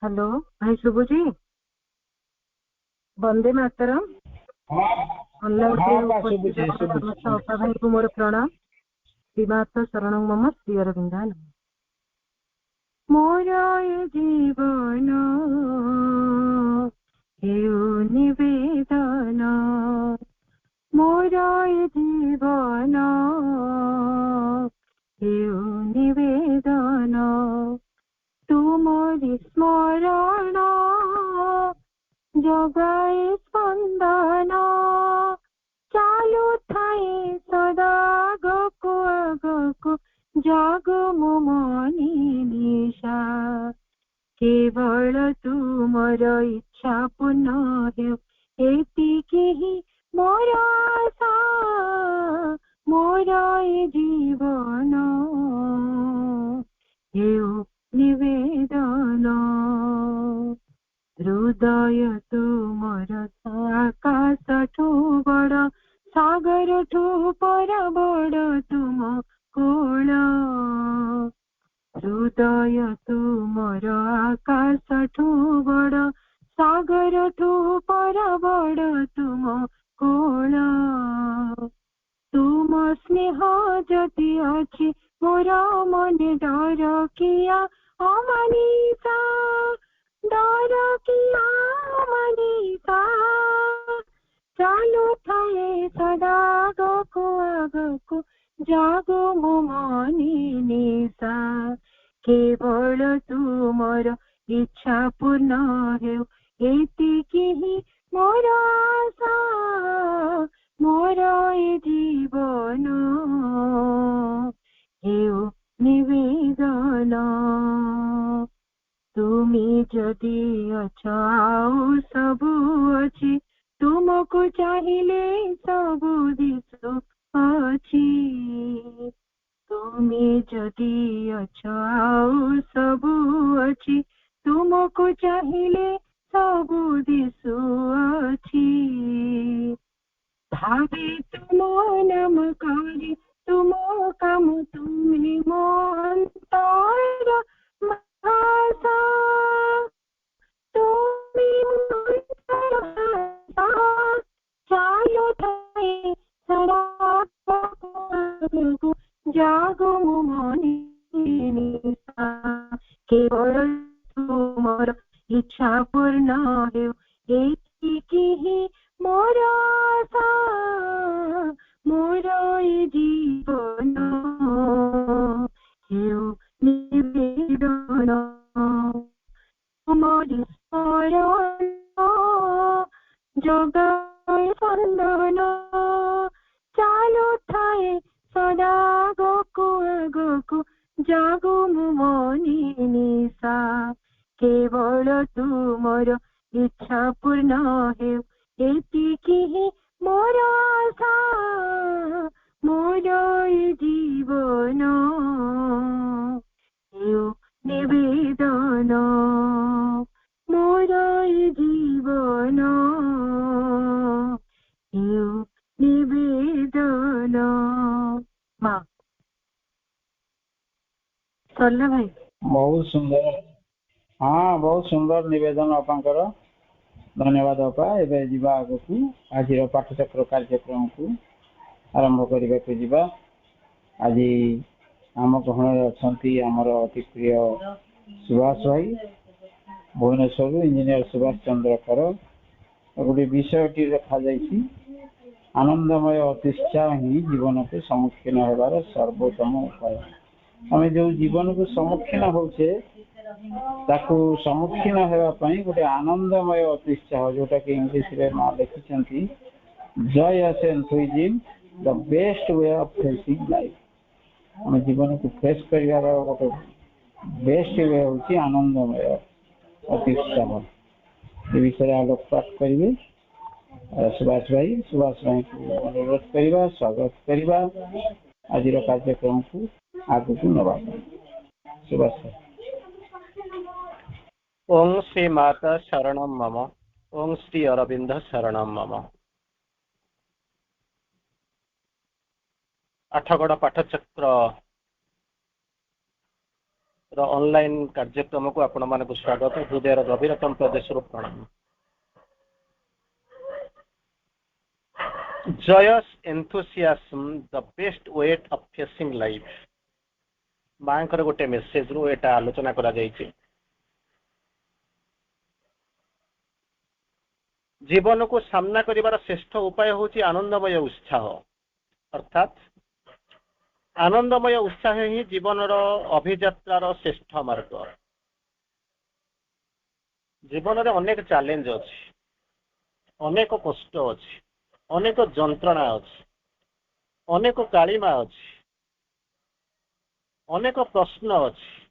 Hello भाई शुभजी, वंदे मातरम। अल्लाह भाई को मोर प्रणाम। श्रीमाता शरण मम श्री अरविंदा मोर जीवन निवेदन मोर जीवन निवेदन तुमरि स्मरण जगाए स्पंदन चालू थाए सदा गको आगको जाग मनि निशा केवल तुमर इच्छा पूर्ण हेउ एतिकी ही मोर आशा मोर जीवन हेउ निवेदन हृदय तुमर आकाशठू बड़ सागर ठू पर बड़ तुम कोल हृदय तुमर आकाशठू बड़ सागर ठू पर बड़ तुम कोल तुम स्नेह जति अछि मोर मन डर किया अमनीषा डर किया अमनीषा चालू थाए सदा गको आगको जागो मनि निशा केवल तुमर इच्छा पूर्ण हेउ एतिकी ही मोर आशा मोर जीवन हेउ निवेदन तुमी जदि अछाओ सबु अछि तुमको चाहिले सबु दिसो अछि तुमी जदि अछाओ सबु अछि तुमको चाहिले सबु दिसो अछि भावे तुम नमकारी तुम काम तुम्हें मोन्तर भाषा तुम्हें चालो थाए सदा जागो मनि निशा केवल तुमर इच्छा पूर्ण हेउ एतिकी ही मोर आशा मोर जीवन हेउ निवेदन तुमरि स्मरण जगाए स्पंदन चालू थाए सदा गको आगको जागो मनि निशा केवल तुमर इच्छा पूर्ण हेउ एतिकी ही मोर आशा मोर जीवन हेउ निवेदन मोर जीवन हेउ निवेदन माँ सरला भाई बहुत सुंदर। हाँ बहुत सुंदर निवेदन अपांकर धन्यवाद अपा। एबे जीवा आगकू आज पाठचक्र कार्यक्रम को आरंभ करने को जीवा। आज आम गहन अच्छा आमर अति प्रिय सुभाष भाई भुवनेश्वर इंजीनियर सुभाष चंद्र कर गोटे विषयटी रखा जाइए आनंदमय अतिष्ठा ही जीवन को सम्मुखीन होबार सर्वोत्तम उपाय। आम जो जीवन को सम्मुखीन होचे ताकू सम्मुखीन होगापी गोटे आनंदमय अतिष्ठा जोटा कि इंग्लिश रे माँ लिखिं joyous enthusiasm the best way of facing life. आम जीवन को फेस कर गोटे बेस्ट वे हूँ आनंदमय अतिष्ठा। ये विषय आलोकपात करेंगे सुभाष भाई को अनुरोध करवा स्वागत करवा आज कार्यक्रम को आगे को नवा। सुभाष भाई। ओं श्री माता शरणं मम ओं श्री अरविंद शरणं मम। आठगड़ पाठचक्र ऑनलाइन कार्यक्रम को आपण मानक स्वागत हृदय गभीरतम प्रदेश प्रणाम। Joyous enthusiasm the best way of facing life मांकर गोटे मेसेज रू एटा आलोचना करा जायछि। जीवन को सामना करिवार श्रेष्ठ उपाय होछि आनंदमय उत्साह, अर्थात आनंदमय उत्साह ही जीवन अभियात्रार श्रेष्ठ मार्ग। जीवन में अनेक चैलेंज अच्छी, अनेक कष्ट अच्छी, अनेक जंत्रणा अच्छी, अनेक कालिमा अच्छी, अनेक प्रश्न अच्छी,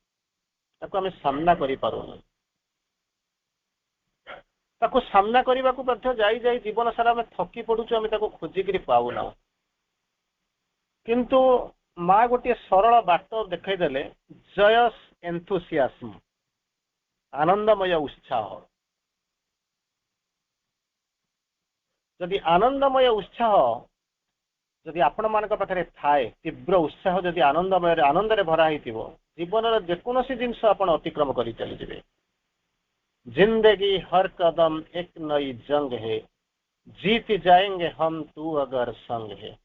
ताको आमे सामना करि पारुना। ताको सामना करने को जाई जाई जीवन सारा आमे थकी पड़ुछु, आमे ताको खोजिकरी पाउना। किंतु माँ गोटे सरल बाट देखदेले, जयस एंथुसियाज्म आनंदमय उत्साह। जदि आनंदमय उत्साह जदि आपण मान पाखे थाए, तीव्र उत्साह जदि आनंदमय आनंद भरा हो जीवन जेकोसी जिनस आप अतिक्रम कर चलीजे। जिंदगी हर कदम एक नई जंग है, जीत जाएंगे हम तू अगर संग है।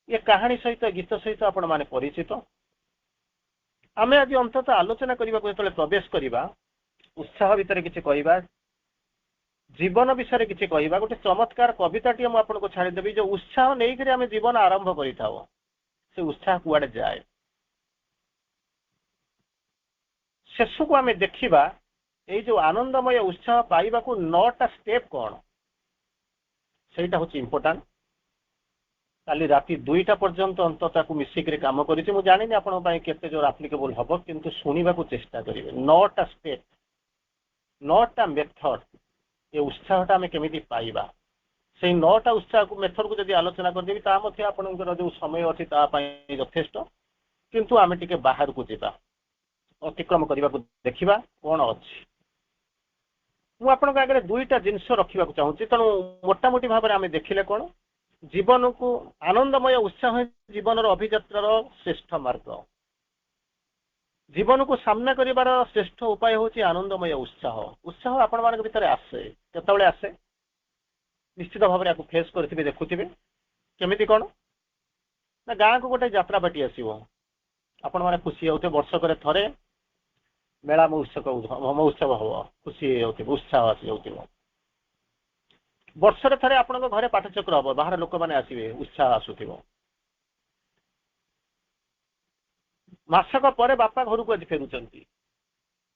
ये कहानी सहित गीत सहित आपण माने परिचित। आमे आज अंततः आलोचना करने को प्रवेश करवा, उत्साह भितर किसी कहवा, जीवन विषय किसी कहवा। गोटे चमत्कार कविता टी आपको छाड़देवी, जो उत्साह नहीं आम जीवन आरंभ कर से उत्साह कुआड़े जाए। शेष को आम देखा ये जो आनंदमय उत्साह पाइबा को 9टा स्टेप कौन सेटा हूँ इम्पोर्टाट। काली राति 2टा पर्यंत अंततः को मिसिक काम करी, मुझे जानी आपके केते जोर आप्लिकेबल हम, किंतु शुणा चेष्टा करेंगे। 9टा स्टेप, 9टा मेथड, ये उत्साहटा आम केमी पाइबा, से 9टा उत्साह को मेथड को जब आलोचना करदेवी आपंकर जो समय अच्छी यथेष्ट। किंतु आम टे बाहर को जावा, अतिक्रम करने को देखा कौन अच्छी। मुझे आगे 2टा जिनस रखा चाहूँगी, तेणु मोटामोटी भाव में आम देखिले कौन जीवन को आनंदमय उत्साह जीवन अभियात्रार श्रेष्ठ मार्ग। जीवन को सामना करिवार श्रेष्ठ उपाय होची आनंदमय उत्साह। उत्साह आपण मान भीतर आसे, केतबेले आसे निश्चित भाव में फेस करथिबे, देखुथिबे केमिति कोन ना गाँ को गोटे यात्रा बाटी आसीबो, आपण माने खुशी होते वर्षक थरे मेला महोत्सव हम, खुशी होते उत्साह आसी जाउथिबो। वर्षरे थरे आपण घरे पाठचक्र हम, बाहर लोक माने आसीबे, उत्साह आसुथिबो। मासक पर बापा घर को आज फेरुचंती,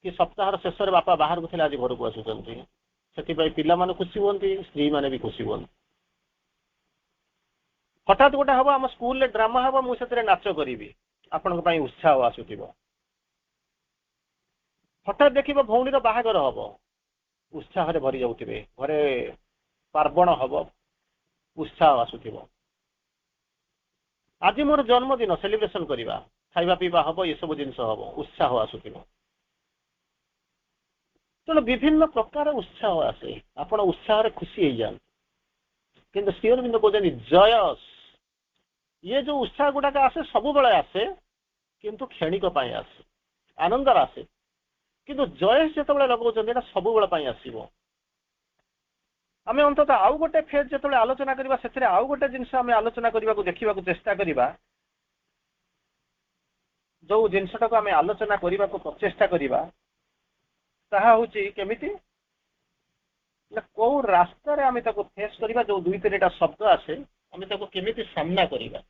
कि सप्ताह शेष में बापा बाहर को थे आज घर को आसुचंती, से पिला माने खुशी होती, स्त्री माने भी खुशी होती। हठात गोटे हम आम स्कूल ड्रामा हम, मुझे नाच करी, आपण उत्साह आसुथिबो। हठात देखिए भौणीर बाहागर हम, उत्साह भरी जाउथिबे, घरे पार्वण हम, उत्साह आसुथिबो। आज मोर जन्मदिन सेलिब्रेशन करवा, खाइबा पीवा हम, ये सब जिनस हम, उत्साह आसुथिबो। तेणु विभिन्न प्रकार उत्साह आसे, आपण उत्साह खुशी हो जाए। किंतु श्री अरविंद कहते जयस, ये जो उत्साह गुड़ाक आसे सब बेले आसे, किंतु क्षणिक आसे, आनंदर आसे। किंतु जयस जो लगौन सब बेले आसो। आम अंततः आउ गोटे फेज जो आलोचना करवा, से आउ गोटे जिनस आम आलोचना करने को देखा चेष्टा करवा, जो जिनसटा को आम आलोचना करने को प्रचेषा करवा, ताहा होची केमिति ना को रास्ता रे आम फेस करवा, जो 2-3टा शब्द आसे आम केमिति सामना करवा,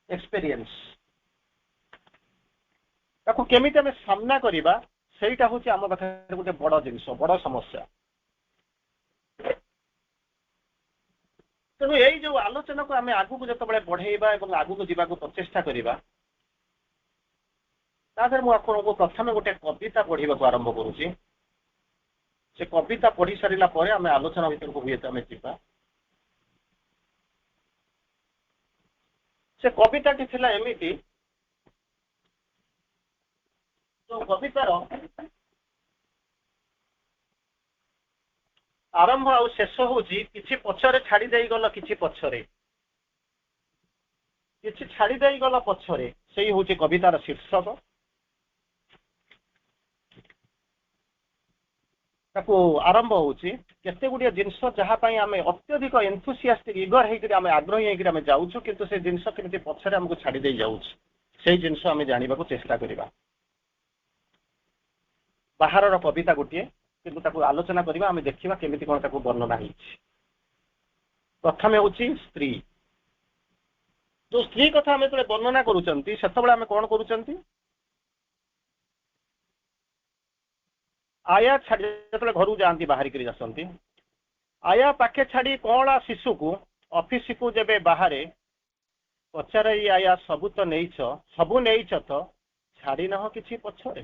एक्सपीरियंस ताको केमिति आम सामना करवा, सेटा होची आम पाखे गोटे बड़ जिनस, बड़ समस्या। तेणु यही जो आलोचना को आम आगू को जो बढ़ेबा और आगू को जावाक प्रचेषा करवा, मुझे प्रथम गोटे कविता पढ़ा को आरंभ करुच्ची। से कविता पढ़ी सारा पर आम आलोचना भर को हुए आम जा। से कविताटी थिला एमिति, जो कवितार आरंभ आ शेष होची किछि पछरे छाड़ी देई गल, किछि पछरे କିଛି ଛାଡ଼ି ଦେଇଗଲା ପଛରେ ସେଇ ହଉଛି କବିତାର ଶୀର୍ଷକ। ତାକୁ ଆରମ୍ଭ ହଉଛି କେତେ ଗୁଡ଼ିଏ ଜିନିଷ ଯାହା ପାଇଁ ଆମେ ଅତ୍ୟଧିକ ଏନ୍ଥୁସିଆଷ୍ଟିକ ଇଗର ହେଇକରି ଆମେ ଆଗ୍ରହୀ ହେଇକରି ଆମେ ଯାଉଛୁ, କିନ୍ତୁ ସେ ଜିନିଷ କେମିତି ପଛରେ ଆମକୁ ଛାଡ଼ି ଦେଇ ଯାଉଛି ସେଇ ଜିନିଷ ଆମେ ଜାଣିବାକୁ ଚେଷ୍ଟା କରିବା। ବାହାରର କବିତା ଗୋଟିଏ, କିନ୍ତୁ ତାକୁ ଆଲୋଚନା କରିବା, ଆମେ ଦେଖିବା କେମିତି କଣ ତାକୁ ବର୍ଣ୍ଣନା ହେଇଛି। ପ୍ରଥମେ ହଉଛି ସ୍ତ୍ରୀ। ଯୋଉ ସ୍ତ୍ରୀ କଥା ଆମେ ଯେତେବେଳେ ବର୍ଣ୍ଣନା କରୁଛନ୍ତି ସେତେବେଳେ ଆମେ କଣ କରୁଛନ୍ତି, ଆୟା ଛାଡ଼ି ଯେତେବେଳେ ଘରକୁ ଯାଆନ୍ତି ବାହାରିକରି ଆସନ୍ତି, ଆୟା ପାଖେ ଛାଡ଼ି କଅଁଳା ଶିଶୁକୁ ଅଫିସକୁ ଯେବେ ବାହାରେ, ପଚାରେଇ ଆୟା ସବୁ ତ ନେଇଛ, ସବୁ ନେଇଛ ତ ଛାଡ଼ି ନାହ କିଛି ପଛରେ।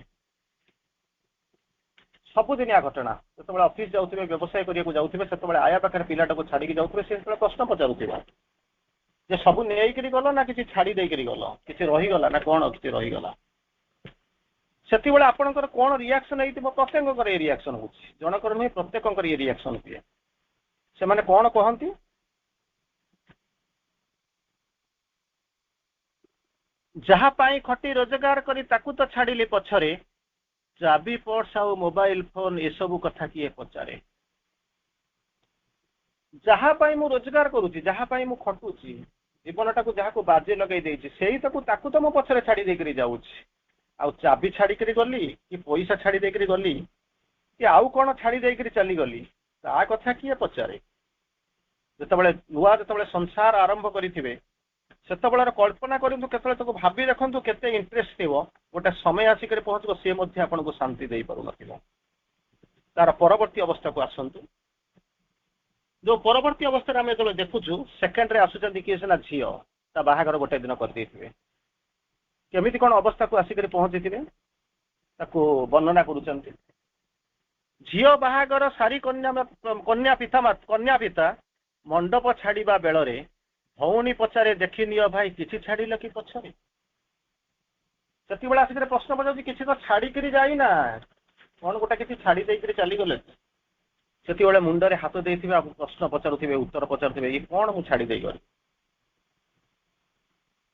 ସବୁଦିନିଆ ଘଟଣା, ଯେତେବେଳେ ଅଫିସ ଯାଉଥିବେ, ବ୍ୟବସାୟ କରିବାକୁ ଯାଉଥିବେ, ସେତେବେଳେ ଆୟା ପାଖରେ ପିଲାଟାକୁ ଛାଡ଼ିକି ଯାଉଥିବେ, ସେ ଯେତେବେଳେ ପ୍ରଶ୍ନ ପଚାରୁଥିବ ଯେ ସବୁ ନେଇକରି ଗଲ ନା କିଛି ଛାଡ଼ି ଦେଇକରି ଗଲ, କିଛି ରହିଗଲା ନା କଣ କିଛି ରହିଗଲା। ସେତେବେଳେ ଆପଣଙ୍କର କଣ ରିଆକ୍ସନ ହେଇଥିବ, ପ୍ରତ୍ୟେକଙ୍କର ଏ ରିଆକ୍ସନ ହଉଛି, ଜଣଙ୍କର ନୁହେଁ ପ୍ରତ୍ୟେକଙ୍କର ଏ ରିଆକ୍ସନ ହୁଏ। ସେମାନେ କଣ କହନ୍ତି, ଯାହା ପାଇଁ ଖଟି ରୋଜଗାର କରି ତାକୁ ତ ଛାଡ଼ିଲି ପଛରେ, ଚାବି ପର୍ସ ଆଉ ମୋବାଇଲ ଫୋନ ଏସବୁ କଥା କିଏ ପଚାରେ। ଯାହା ପାଇଁ ମୁଁ ରୋଜଗାର କରୁଛି, ଯାହା ପାଇଁ ମୁଁ ଖଟୁଛି, ଜୀବନଟାକୁ ଯାହାକୁ ବାଜି ଲଗେଇ ଦେଇଛି, ସେଇଟାକୁ ତାକୁ ତ ମୁଁ ପଛରେ ଛାଡ଼ି ଦେଇକରି ଯାଉଛି। ଆଉ ଚାବି ଛାଡ଼ିକରି ଗଲି କି ପଇସା ଛାଡ଼ି ଦେଇକରି ଗଲି କି ଆଉ କଣ ଛାଡ଼ି ଦେଇକରି ଚାଲିଗଲି, ତା କଥା କିଏ ପଚାରେ। ଯେତେବେଳେ ଯେତେବେଳେ ସଂସାର ଆରମ୍ଭ କରିଥିବେ ସେତେବେଳେ କଳ୍ପନା କରନ୍ତୁ, କେତେବେଳେ ତାକୁ ଭାବି ଦେଖନ୍ତୁ କେତେ ଇଣ୍ଟରେଷ୍ଟ ଥିବ, ଗୋଟେ ସମୟ ଆସିକରି ପହଞ୍ଚିବ ସିଏ ମଧ୍ୟ ଆପଣଙ୍କୁ ଶାନ୍ତି ଦେଇପାରୁନଥିବ। ତାର ପରବର୍ତ୍ତୀ ଅବସ୍ଥାକୁ ଆସନ୍ତୁ। ଯୋଉ ପରବର୍ତ୍ତୀ ଅବସ୍ଥାରେ ଆମେ ଯେତେବେଳେ ଦେଖୁଛୁ, ସେକେଣ୍ଡରେ ଆସୁଛନ୍ତି କିଏ ସିନା ଝିଅ, ତା ବାହାଘର ଗୋଟେ ଦିନ କରିଦେଇଥିବେ, କେମିତି କଣ ଅବସ୍ଥାକୁ ଆସିକରି ପହଞ୍ଚିଥିବେ ତାକୁ ବର୍ଣ୍ଣନା କରୁଛନ୍ତି। ଝିଅ ବାହାଘର ସାରି କନ୍ୟା ପିତା ମଣ୍ଡପ ଛାଡ଼ିବା ବେଳରେ ଭଉଣୀ ପଚାରେ ଦେଖିନିଅ ଭାଇ କିଛି ଛାଡ଼ିଲ କି ପଛରେ। ସେତେବେଳେ ଆସିକରି ପ୍ରଶ୍ନ ପଚାରୁଛି କିଛି ତ ଛାଡ଼ିକିରି ଯାଇନା, କଣ ଗୋଟେ କିଛି ଛାଡ଼ି ଦେଇକରି ଚାଲିଗଲେ। ସେତେବେଳେ ମୁଣ୍ଡରେ ହାତ ଦେଇଥିବେ, ପ୍ରଶ୍ନ ପଚାରୁଥିବେ, ଉତ୍ତର ପଚାରୁଥିବେ, ଇଏ କଣ ମୁଁ ଛାଡ଼ି ଦେଇଗଲି।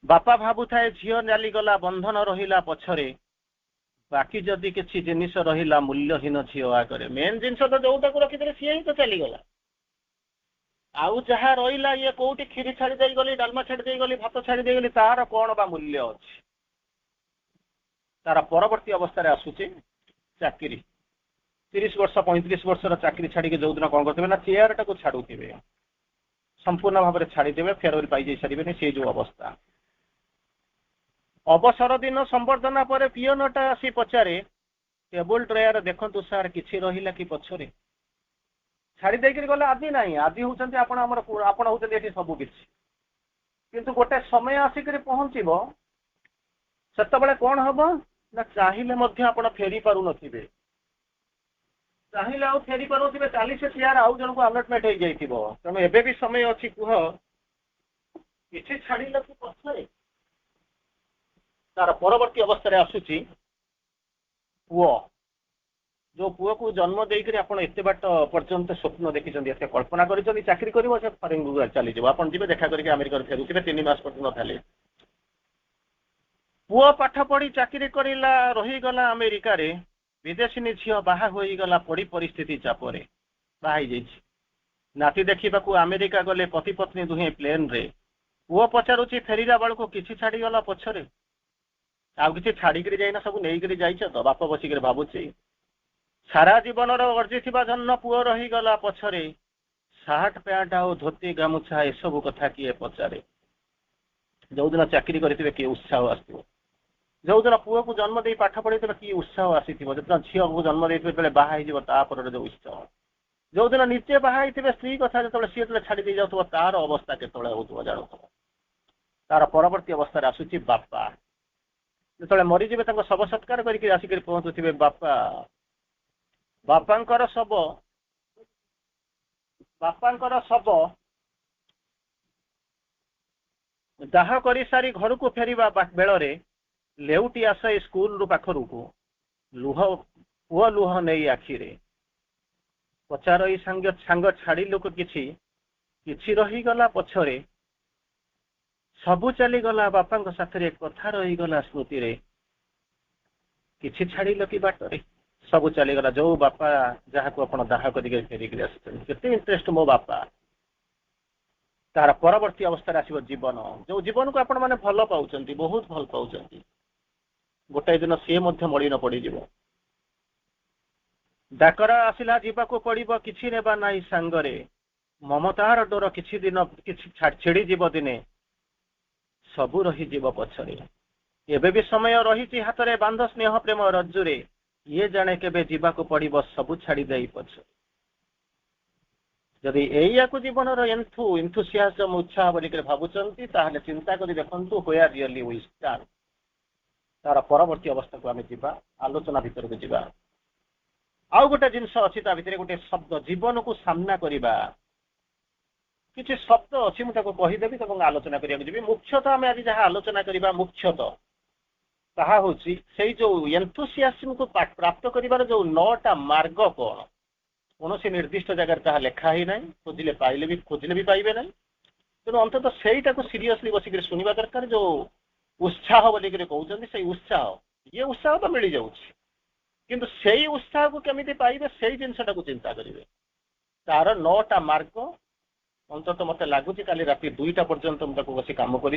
ବାପା ଭାବୁଥାଏ ଝିଅ ଚାଲିଗଲା ବନ୍ଧନ ରହିଲା ପଛରେ, ବାକି ଯଦି କିଛି ଜିନିଷ ରହିଲା ମୂଲ୍ୟହୀନ ଝିଅ ଆଗରେ। ମେନ୍ ଜିନିଷ ତ ଯୋଉଟାକୁ ରଖିଥିଲେ ସିଏ ହିଁ ତ ଚାଲିଗଲା, ଆଉ ଯାହା ରହିଲା ଇଏ କୋଉଠି କ୍ଷୀରି ଛାଡ଼ି ଦେଇଗଲି, ଡାଲମା ଛାଡ଼ି ଦେଇଗଲି, ଭାତ ଛାଡ଼ି ଦେଇଗଲି, ତାର କଣ ବା ମୂଲ୍ୟ ଅଛି। ତାର ପରବର୍ତ୍ତୀ ଅବସ୍ଥାରେ ଆସୁଛି ଚାକିରି। 30 ବର୍ଷ 35 ବର୍ଷର ଚାକିରି ଛାଡ଼ିକି ଯୋଉଦିନ କଣ କରୁଥିବେ ନା ଚେୟାରଟାକୁ ଛାଡ଼ୁଥିବେ, ସମ୍ପୂର୍ଣ୍ଣ ଭାବରେ ଛାଡ଼ିଦେବେ, ଫେରୱେଲ ପାଇଯାଇ ସାରିବେନି, ସେଇ ଯୋଉ ଅବସ୍ଥା। ଅବସର ଦିନ ସମ୍ବର୍ଦ୍ଧନା ପରେ ପିଅନଟା ଆସି ପଚାରେ, ଟେବୁଲ ଟ୍ରେୟାର ଦେଖନ୍ତୁ ସାର୍ କିଛି ରହିଲା କି ପଛରେ। ଛାଡ଼ି ଦେଇକରି ଗଲେ ଆଜି ନାହିଁ, ଆଜି ହଉଛନ୍ତି ଆପଣ ହଉଛନ୍ତି ଏଠି ସବୁ କିଛି, କିନ୍ତୁ ଗୋଟେ ସମୟ ଆସିକରି ପହଞ୍ଚିବ, ସେତେବେଳେ କଣ ହବ ନା ଚାହିଁଲେ ମଧ୍ୟ ଆପଣ ଫେରି ପାରୁନଥିବେ, ଚାହିଁଲେ ଆଉ ଫେରି ପାରୁନଥିବେ, ଚାଲି ସେ ଚେୟାର ଆଉ ଜଣଙ୍କୁ ଆଲଟମେଣ୍ଟ ହେଇଯାଇଥିବ। ତେଣୁ ଏବେ ବି ସମୟ ଅଛି, କୁହ କିଛି ଛାଡ଼ିଲ କି ପଛରେ। ତାର ପରବର୍ତ୍ତୀ ଅବସ୍ଥାରେ ଆସୁଛି ପୁଅ। ଯୋଉ ପୁଅକୁ ଜନ୍ମ ଦେଇକରି ଆପଣ ଏତେ ବାଟ ପର୍ଯ୍ୟନ୍ତ ସ୍ୱପ୍ନ ଦେଖିଛନ୍ତି, ଏତେ କଳ୍ପନା କରିଛନ୍ତି ଚାକିରି କରିବ, ସେ ଫରେନ୍ ଚାଲିଯିବ, ଆପଣ ଯିବେ ଦେଖା କରିକି ଆମେରିକାରେ ଫେରୁଥିବେ 3 ମାସ ପର୍ଯ୍ୟନ୍ତ ଖାଲି। ପୁଅ ପାଠ ପଢ଼ି ଚାକିରି କରିଲା, ରହିଗଲା ଆମେରିକାରେ, ବିଦେଶିନୀ ଝିଅ ବାହା ହୋଇଗଲା ପଡ଼ି ପରିସ୍ଥିତି ଚାପରେ, ବାହା ହେଇଯାଇଛି। ନାତି ଦେଖିବାକୁ ଆମେରିକା ଗଲେ ପତି ପତ୍ନୀ ଦୁହେଁ ପ୍ଲେନରେ। ପୁଅ ପଚାରୁଛି ଫେରିଲା ବେଳକୁ କିଛି ଛାଡ଼ିଗଲା ପଛରେ। ଆଉ କିଛି ଛାଡ଼ିକିରି ଯାଇନା, ସବୁ ନେଇକରି ଯାଇଛ ତ। ବାପ ବସିକରି ଭାବୁଛି, ସାରା ଜୀବନର ଅର୍ଜିଥିବା ଧନ ପୁଅ ରହିଗଲା ପଛରେ, ସାର୍ଟ ପ୍ୟାଣ୍ଟ ଆଉ ଧୋତି ଗାମୁଛା ଏସବୁ କଥା କିଏ ପଚାରେ। ଯୋଉଦିନ ଚାକିରି କରିଥିବେ କିଏ ଉତ୍ସାହ ଆସିଥିବ, ଯୋଉଦିନ ପୁଅକୁ ଜନ୍ମ ଦେଇ ପାଠ ପଢ଼େଇଥିବେ କି ଉତ୍ସାହ ଆସିଥିବ, ଯେତେବେଳେ ଝିଅକୁ ଜନ୍ମ ଦେଇଥିବେ ଯେତେବେଳେ ବାହା ହେଇଯିବ ତାପରେ ଯୋଉ ଉତ୍ସାହ, ଯୋଉଦିନ ନିଜେ ବାହା ହେଇଥିବେ ସ୍ତ୍ରୀ କଥା ଯେତେବେଳେ ସିଏ ଯେତେବେଳେ ଛାଡ଼ି ଦେଇ ଯାଉଥିବ, ତାର ଅବସ୍ଥା କେତେବେଳେ ହଉଥିବ ଜାଣୁଥିବ। ତାର ପରବର୍ତ୍ତୀ ଅବସ୍ଥାରେ ଆସୁଛି ବାପା। ଯେତେବେଳେ ମରିଯିବେ ତାଙ୍କ ଶବ ସତ୍କାର କରିକି ଆସିକରି ପହଞ୍ଚୁଥିବେ ବାପା। ବାପାଙ୍କର ଶବ ଦାହ କରିସାରି ଘରକୁ ଫେରିବା ବେଳରେ ଲେଉଟି ଆସେ ସ୍କୁଲରୁ ପାଖରକୁ, ପୁଅ ଲୁହ ନେଇ ଆଖିରେ। ପଚାରଇ ସାଙ୍ଗ ଛାଡ଼ିଲୁ କିଛି ରହିଗଲା ପଛରେ, सबु चलीगला बापा साथरे कथा रहीगला स्मृति रे किछि छाड़िल कि बाटरे सबु चलीगला जो बापा जहाँ को आपण दाह करके फेरिक आसते इंटरेस्ट मो बापा तार परवर्ती अवस्था आसो जीवन जो जीवन को आपण मैंने भल पाँच बहुत भल पाँच गोटाए दिन सी मलिन पड़ डाकरा आसला जावाक पड़ो कि नेबा नाई सांगरे ममतार डोर किछि दिन किछि छिड़ी जीव दिने सबू रही पछरे एबे भी समय रही हाथ में बांध स्नेह प्रेम रज्जुरे ये जाने केबे जीवाक पड़ो सबू छाड़ी दे पछ जदि एया को जीवन इन्थुसियाजम उत्साह बोलिक भावुंट ताहले चिंता कर देखु व्हेयर रियली वी स्टैंड तार परवर्ती अवस्था को आम जा आलोचना भितर को जा आउ गोटे जिनस अच्छी ता भितर गोटे शब्द जीवन को सामना करवा किसी शब्द अच्छी मुझे कहीदेवी आलोचना करा मुख्यतः आम आज जहाँ आलोचना करवा मुख्यतः ताहा होची से जो एंथुसियाज्म को प्राप्त करिवार जो 9टा मार्ग कौन कौन से निर्दिष्ट जगह ताहा लेखा ही ना खोजिले पाइले भी खोजिले भी पाइबे ना तेणु अंततः सेटा को सीरियसली बसिक शुणा दरकार जो उत्साह बोलिक कहते से उत्साह ये उत्साह तो मिल जाऊँ किंतु से उत्साह को केमी पाइबे से जिनसा को चिंता करेंगे तार 9टा मार्ग अंततः मत लगुच काली राति 2टा पर्यंत मुझे बस कम कर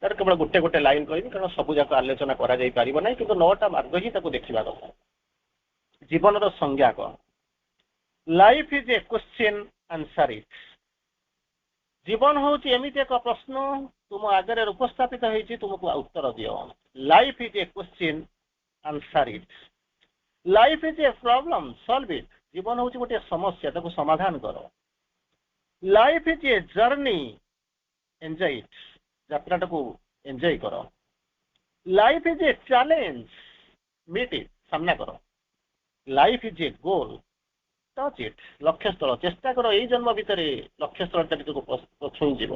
तार केवल गोटे गोटे लाइन कहबी कारण सब जाक आलोचना करा जाई परिबो नै किंतु 9टा मार्ग ही ताको देखिबा कथा जीवन संज्ञा कौन life is a question answer it जीवन होची एमिति एक प्रश्न तुम आगे उपस्थापित होईची तुमको उत्तर दियो life is a question answer it life is a problem solve it जीवन होची गोटे समस्या ताको समाधान करो life is a journey enjoy it यात्रा को एंजॉय करो life is a challenge meet it सामना करो life is a goal touch it लक्ष्य स्थल चेष्टा करो यही जन्म भितर लक्ष्य स्थल छुईज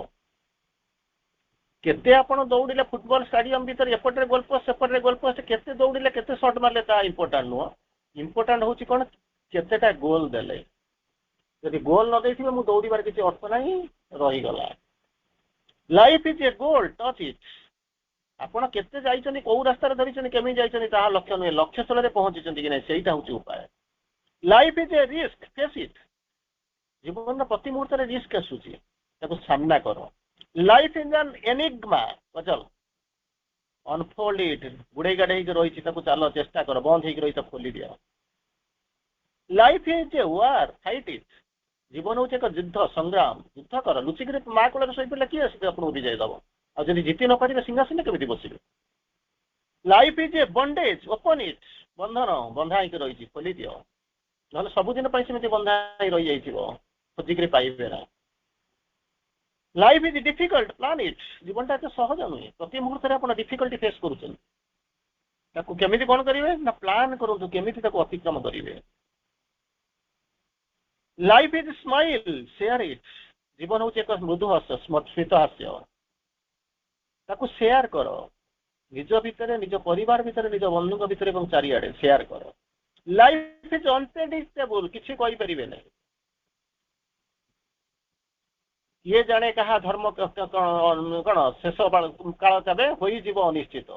केते आपण दौड़े फुटबॉल स्टाडियम भितर एपटे गोल पोस्ट सेपटे गोल पोस्ट केते दौड़े केते शॉट मारे ता इंपोर्टेंट नुह इंपोर्टेंट होची कोन केतेटा गोल देले यदि गोल न देथिबे मु दौड़ीबार किछि अर्थ नाही रही गला life is a goal touch it आपण केते जाइछनी को रास्ता धरिछनी केमी जाइछनी ता लक्ष्य नुहे लक्ष्य स्थल रे पहुंचीछनी कि नै सेटा होची उपाय life is A risk face it जीवन प्रति मुहूर्त रिस्क आसूची ताको सामना करो life is an enigma puzzle unfold it गुड़े गाड़े रही चलो चेष्टा कर बंद हो रही खोली दिया life is A war fight it जीवन हूँ एक युद्ध संग्राम युद्ध कर लुचिक माँ कूल शोपे किए आपको विजय दब आज जीति न पारे सिंहासन केमी बसवे life is a bondage open it बंधन बंधा रही खोली दियो ना सबुदिन सेमती बंधा रही खोजिक पाइबे ना life is difficult plan it जीवनटा एत सहज नुहे प्रति मुहूर्त में आप डिफिकल्टी फेस करें कौन करेंगे ना प्लान करूँ केमी अतिक्रम करेंगे life is smile share it जीवन हूँ एक मृदु हास्य स्मित हास्य ताको शेयर कर निज भितर निज परिवार भितर निज बंधु भितर चारिआडे शेयर कर लाइफ इज अनप्रेडिक्टेबल किसी कहींपारे ना ये जाने कहा धर्म कौन शेष काल केवे हो अनिश्चित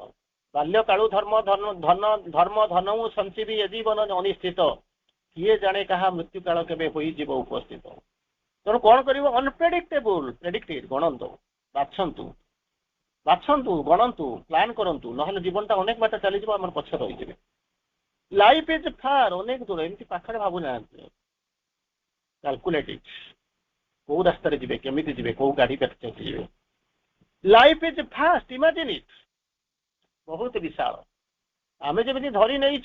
बाल्य कालू धर्म धन धर्म धन संजीवी ये जीवन अनिश्चित किए जाने कहा मृत्यु काल केवे हो उपस्थित तेणु कौन कर अनप्रेडिक्टेबल प्रेडिक्टेड गणतु बाछंतु बाछंतु गणतु प्लान करंतु नहले जीवनटा अनेक बाट चली जाव आम पछ रही लाइफ इज फार अनेक दूर एमती पाखे भावु ना कैलकुलेट इट कौ रास्त जी केमी जी कौ गाड़ी जी life is fast imagine it बहुत विशाल आम जमी धरी नहीं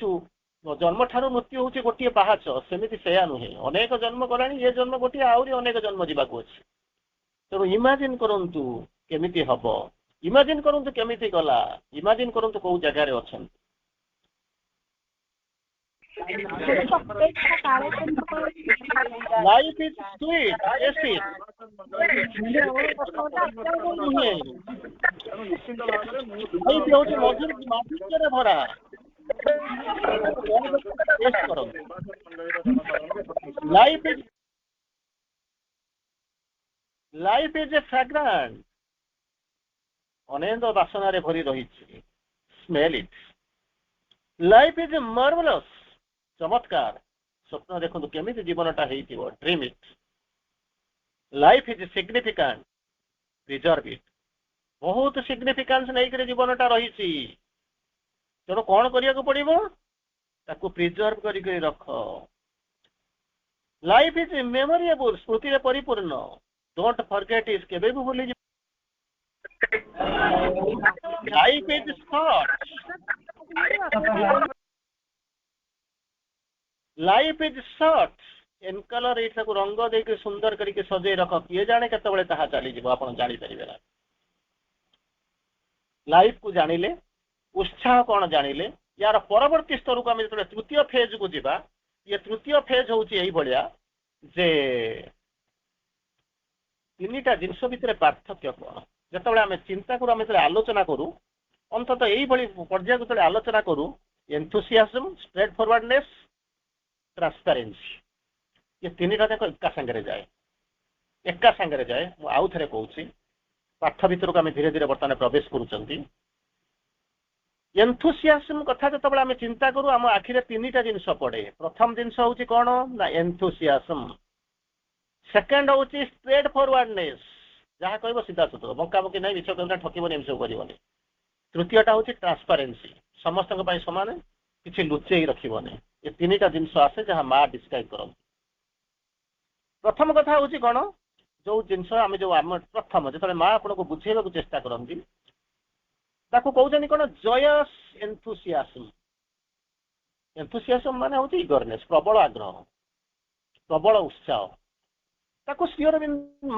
जन्म ठार मृत्यु हूँ गोटे पाहाच सेमती से नुहे अनेक जन्म कला ये जन्म गोटे आहरी अनेक जन्म जावाक अच्छे तेणु इमाजिन करंतु केमिति हम इमाजिन करंतु केमिति गला इमाजिन करंतु कौ जगार अच्छा लाइफ इज स्वीट मधुर भरा लाइफ इज ए फ्रेग्रेंट ଅନେକ ବାସନାରେ ଭରି ରହିଛି। Smell it. Life is marvellous. ଚମତ୍କାର। ସ୍ୱପ୍ନ ଦେଖନ୍ତୁ କେମିତି ଜୀବନଟା ହେଇଥିବ। Dream it. Life is significant. Preserve it. ବହୁତ ସିଗ୍ନିଫିକାନ୍ସ ନେଇକରି ଜୀବନଟା ରହିଛି। ତେଣୁ କଣ କରିବାକୁ ପଡିବ? ତାକୁ ପ୍ରିଜର୍ଭ କରିକି ରଖ। Life is memorable. ସ୍ମୃତିରେ ପରିପୂର୍ଣ୍ଣ। Don't forget it. କେବେ ବି ଭୁଲିଯିବ। Life is short. Life is short. ଏନ୍ କଲର ଏଇଟାକୁ ରଙ୍ଗ ଦେଇକି ସୁନ୍ଦର କରିକି ସଜେଇ ରଖ। କିଏ ଜାଣେ କେତେବେଳେ ତାହା ଚାଲିଯିବ, ଆପଣ ଜାଣିପାରିବେ ନା। ଲାଇଫ୍ କୁ ଜାଣିଲେ, ଉତ୍ସାହ କଣ ଜାଣିଲେ, ୟାର ପରବର୍ତ୍ତୀ ସ୍ତରକୁ ଆମେ ଯେତେବେଳେ ତୃତୀୟ ଫେଜକୁ ଯିବା, ଇଏ ତୃତୀୟ ଫେଜ ହଉଛି ଏଇଭଳିଆ ଯେ ତିନିଟା ଜିନିଷ ଭିତରେ ପାର୍ଥକ୍ୟ କଣ। ଯେତେବେଳେ ଆମେ ଚିନ୍ତା କରୁ, ଆମେ ଯେତେବେଳେ ଆଲୋଚନା କରୁ, ଅନ୍ତତଃ ଏଇଭଳି ପର୍ଯ୍ୟାୟକୁ ଯେତେବେଳେ ଆଲୋଚନା କରୁ, ଏନ୍ଥୁସିଆଜମ, ଷ୍ଟ୍ରେଟ୍ ଫରୱାର୍ଡନେସ୍, ଟ୍ରାନ୍ସପାରେନ୍ସି, ଏ ତିନିଟା ଯାକ ଏକା ସାଙ୍ଗରେ ଯାଏ। ଏକା ସାଙ୍ଗରେ ଯାଏ। ମୁଁ ଆଉ ଥରେ କହୁଛି, ପାଠ ଭିତରକୁ ଆମେ ଧୀରେ ଧୀରେ ବର୍ତ୍ତମାନ ପ୍ରବେଶ କରୁଛନ୍ତି। ଏନ୍ଥୁସିଆଜମ କଥା ଯେତେବେଳେ ଆମେ ଚିନ୍ତା କରୁ, ଆମ ଆଖିରେ ତିନିଟା ଜିନିଷ ପଡେ। ପ୍ରଥମ ଜିନିଷ ହଉଛି କଣ ନା ଏନ୍ଥୁସିଆଜମ। ସେକେଣ୍ଡ ହଉଛି ଷ୍ଟ୍ରେଟ୍ ଫରୱାର୍ଡନେସ୍, ଯାହା କହିବ ସିଧା ସତ, ବଙ୍କାବଙ୍କି ନାହିଁ, ମିଛ କହିବ ନା, ଠକିବନି, ଏମିତି ସବୁ କରିବନି। ତୃତୀୟଟା ହଉଛି ଟ୍ରାନ୍ସପାରେନ୍ସି, ସମସ୍ତଙ୍କ ପାଇଁ ସମାନ, କିଛି ଲୁଚେଇ ରଖିବନି। ଏ ତିନିଟା ଜିନିଷ ଆସେ ଯାହା ମା ଡିସ୍କ୍ରାଇବ କରନ୍ତି। ପ୍ରଥମ କଥା ହଉଛି କଣ, ଯୋଉ ଜିନିଷ ଆମେ ଆମ ପ୍ରଥମ ଯେତେବେଳେ ମା ଆପଣଙ୍କୁ ବୁଝେଇବାକୁ ଚେଷ୍ଟା କରନ୍ତି, ତାକୁ କହୁଛନ୍ତି କଣ ଜୟସ୍ ଏନ୍ଥୁସିଆଜମ। ଏନ୍ଥୁସିଆଜମ ମାନେ ହଉଛି ଇଗରନେସ୍, ପ୍ରବଳ ଆଗ୍ରହ, ପ୍ରବଳ ଉତ୍ସାହ। ତାକୁ ଶ୍ରୀଅର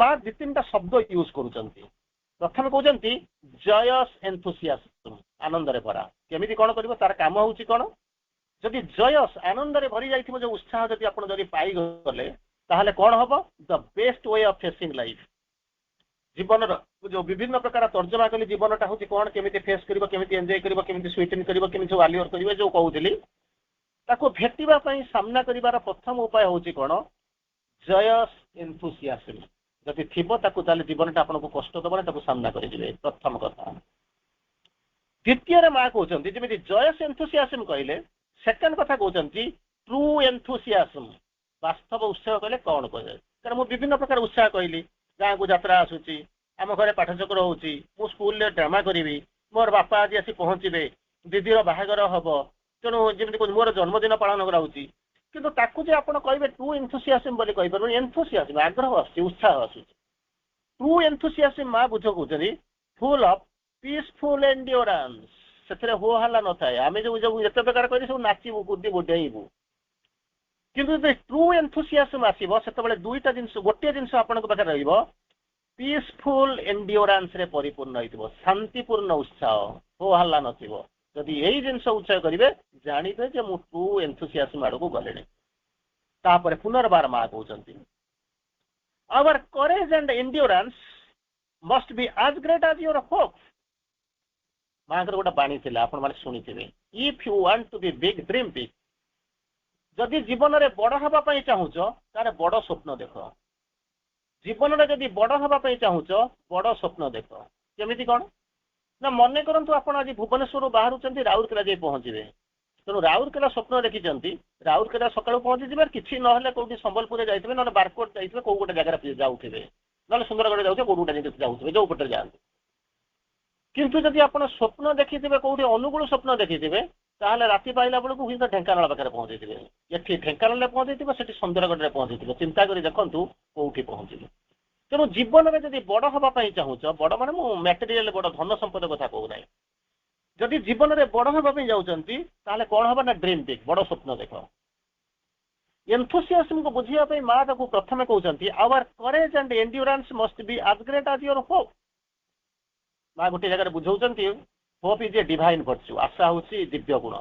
ମା ଦି ତିନିଟା ଶବ୍ଦ ୟୁଜ କରୁଛନ୍ତି। ପ୍ରଥମେ କହୁଛନ୍ତି ଜୟସ୍ ଏନ୍ଥୁସିଆଜମ, ଆନନ୍ଦରେ ଭରା। କେମିତି କଣ କରିବ, ତାର କାମ ହଉଛି କଣ, ଯଦି ଜୟସ୍ ଆନନ୍ଦରେ ଭରି ଯାଇଥିବ, ଯୋଉ ଉତ୍ସାହ ଯଦି ଆପଣ ଯଦି ପାଇଗଲେ, ତାହେଲେ କଣ ହବ, the best way of facing life. ଜୀବନର ଯୋଉ ବିଭିନ୍ନ ପ୍ରକାର ତର୍ଜମା କଲି, ଜୀବନଟା ହଉଛି କଣ, କେମିତି ଫେସ୍ କରିବ, କେମିତି ଏନ୍ଜୟ କରିବ, କେମିତି ସୁଇଟେନ୍ କରିବ, କେମିତି ସବୁ ଆଲିଓର କରିବ, ଯୋଉ କହୁଥିଲି, ତାକୁ ଭେଟିବା ପାଇଁ ସାମ୍ନା କରିବାର ପ୍ରଥମ ଉପାୟ ହଉଛି କଣ, ଜୟସ୍ ଏନ୍ଥୁସିଆଜମ। ଯଦି ଥିବ ତାକୁ, ତାହେଲେ ଜୀବନଟା ଆପଣଙ୍କୁ କଷ୍ଟ ଦେବନି, ତାକୁ ସାମ୍ନା କରିଯିବେ। ପ୍ରଥମ କଥା। ଦ୍ୱିତୀୟରେ ମା କହୁଛନ୍ତି, ଯେମିତି ଜୟସ୍ ଏନ୍ଥୁସିଆଜମ କହିଲେ, ସେକେଣ୍ଡ କଥା କହୁଛନ୍ତି ଟ୍ରୁ ଏନ୍ଥୁସିଆଜମ। ବାସ୍ତବ ଉତ୍ସାହ କହିଲେ କଣ କହିଲେ? କାରଣ ମୁଁ ବିଭିନ୍ନ ପ୍ରକାର ଉତ୍ସାହ କହିଲି। ଗାଁକୁ ଯାତ୍ରା ଆସୁଛି, ଆମ ଘରେ ପାଠଚକ୍ର ହଉଛି, ମୁଁ ସ୍କୁଲରେ ଡ୍ରାମା କରିବି, ମୋର ବାପା ଆଜି ଆସି ପହଞ୍ଚିବେ, ଦିଦିର ବାହାଘର ହବ, ତେଣୁ ଯେମିତି କହୁଛି ମୋର ଜନ୍ମଦିନ ପାଳନ କରାଉଛି। କିନ୍ତୁ ତାକୁ ଯେ ଆପଣ କହିବେ ଟ୍ରୁ ଏନ୍ଥୁସିଆଜମ ବୋଲି କହିପାରିବେ, ଏନ୍ଥୁସିଆଜମ ଆଗ୍ରହ ଆସୁଛି, ଉତ୍ସାହ ଆସୁଛି। ଟ୍ରୁ ଏନ୍ଥୁସିଆଜମ ମା ବୁଝ କହୁଛନ୍ତି ଫୁଲ୍ ଅଫ୍ ପିସଫୁଲ ଏଣ୍ଡିଓରାନ୍ସ। ସେଥିରେ ହୋ ହାଲା ନଥାଏ। ଆମେ ଯୋଉ ଯେତେ ପ୍ରକାର କହିଲେ ସବୁ ନାଚିବୁ, କୁଦି ବୁଡେଇବୁ। କିନ୍ତୁ ଯଦି ଟ୍ରୁ ଏନ୍ଥୁସିଆଜମ ଆସିବ, ସେତେବେଳେ ଦୁଇଟା ଜିନିଷ, ଗୋଟିଏ ଜିନିଷ ଆପଣଙ୍କ ପାଖରେ ରହିବ, ପିସଫୁଲ ଏଣ୍ଡିଓରାନ୍ସରେ ପରିପୂର୍ଣ୍ଣ ହେଇଥିବ, ଶାନ୍ତିପୂର୍ଣ୍ଣ ଉତ୍ସାହ, ହୋ ହାଲା ନଥିବ। ଯଦି ଏଇ ଜିନିଷ ଉତ୍ସାହ କରିବେ, ଜାଣିବେ ଯେ ମୁଁ ଟ୍ରୁ ଏନ୍ଥୁସିଆଜମ ଆଡକୁ ଗଲେଣି। ତାପରେ ପୁନର୍ବାର ମା କହୁଛନ୍ତି our courage and endurance must be as great as your hope. ମାଙ୍କର ଗୋଟେ ବାଣୀ ଥିଲା, ଆପଣ ମାନେ ଶୁଣିଥିବେ, if you want to be big, dream big. ଯଦି ଜୀବନରେ ବଡ ହେବା ପାଇଁ ଚାହୁଁଛ, ତାହେଲେ ବଡ ସ୍ୱପ୍ନ ଦେଖ। ଜୀବନରେ ଯଦି ବଡ ହେବା ପାଇଁ ଚାହୁଁଛ, ବଡ ସ୍ୱପ୍ନ ଦେଖ। କେମିତି କଣ ନା, ମନେ କରନ୍ତୁ ଆପଣ ଆଜି ଭୁବନେଶ୍ୱରରୁ ବାହାରୁଛନ୍ତି, ରାଉରକେଲା ଯାଇ ପହଞ୍ଚିବେ। ତେଣୁ ରାଉରକେଲା ସ୍ୱପ୍ନ ଦେଖିଛନ୍ତି, ରାଉରକେଲା ସକାଳୁ ପହଞ୍ଚିଯିବେ, କିଛି ନହେଲେ କୋଉଠି ସମ୍ବଲପୁରରେ ଯାଇଥିବେ, ନହେଲେ ବାରକୋଟ ଯାଇଥିବେ, କୋଉ ଗୋଟେ ଜାଗାରେ ଯାଉଥିବେ, ନହେଲେ ସୁନ୍ଦରଗଡ଼ ଯାଉଥିବେ, କୋଉ ଗୋଟେ ଯାଉଥିବେ, ଯୋଉ ପଟରେ ଯାଆନ୍ତି। କିନ୍ତୁ ଯଦି ଆପଣ ସ୍ୱପ୍ନ ଦେଖିଥିବେ, କୋଉଠି ଅନୁଗୁଳ ସ୍ୱପ୍ନ ଦେଖିଥିବେ, ତାହେଲେ ରାତି ପାଇଲା ବେଳକୁ ହୁଏତ ଢେଙ୍କାନାଳ ପାଖରେ ପହଞ୍ଚିଥିବେ। ଏଠି ଢେଙ୍କାନାଳରେ ପହଞ୍ଚିଥିବେ, ସେଠି ସୁନ୍ଦରଗଡ଼ରେ ପହଞ୍ଚିଥିବେ। ଚିନ୍ତା କରି ଦେଖନ୍ତୁ କୋଉଠି ପହଞ୍ଚିବେ। ତେଣୁ ଜୀବନରେ ଯଦି ବଡ ହେବା ପାଇଁ ଚାହୁଁଛ, ବଡ ମାନେ ମୁଁ ମ୍ୟାଟେରିଆଲ ବଡ ଧନ ସମ୍ପଦ କଥା କହୁନାହିଁ, ଯଦି ଜୀବନରେ ବଡ ହେବା ପାଇଁ ଯାଉଛନ୍ତି, ତାହେଲେ କଣ ହବ ନା ଡ୍ରିମ୍ ବିଗ୍, ବଡ ସ୍ୱପ୍ନ ଦେଖ। ଏନ୍ଥୁସିଆଜମକୁ ବୁଝିବା ପାଇଁ ମା ତାକୁ ପ୍ରଥମେ କହୁଛନ୍ତି our courage and endurance must be as great as your hope. ମା ଗୋଟିଏ ଜାଗାରେ ବୁଝାଉଛନ୍ତି ହୋପ୍ ଇଜ୍ ଏ ଡିଭାଇନ୍ ଭର୍ଚ୍ୟୁ, ଆଶା ହଉଛି ଦିବ୍ୟ ଗୁଣ।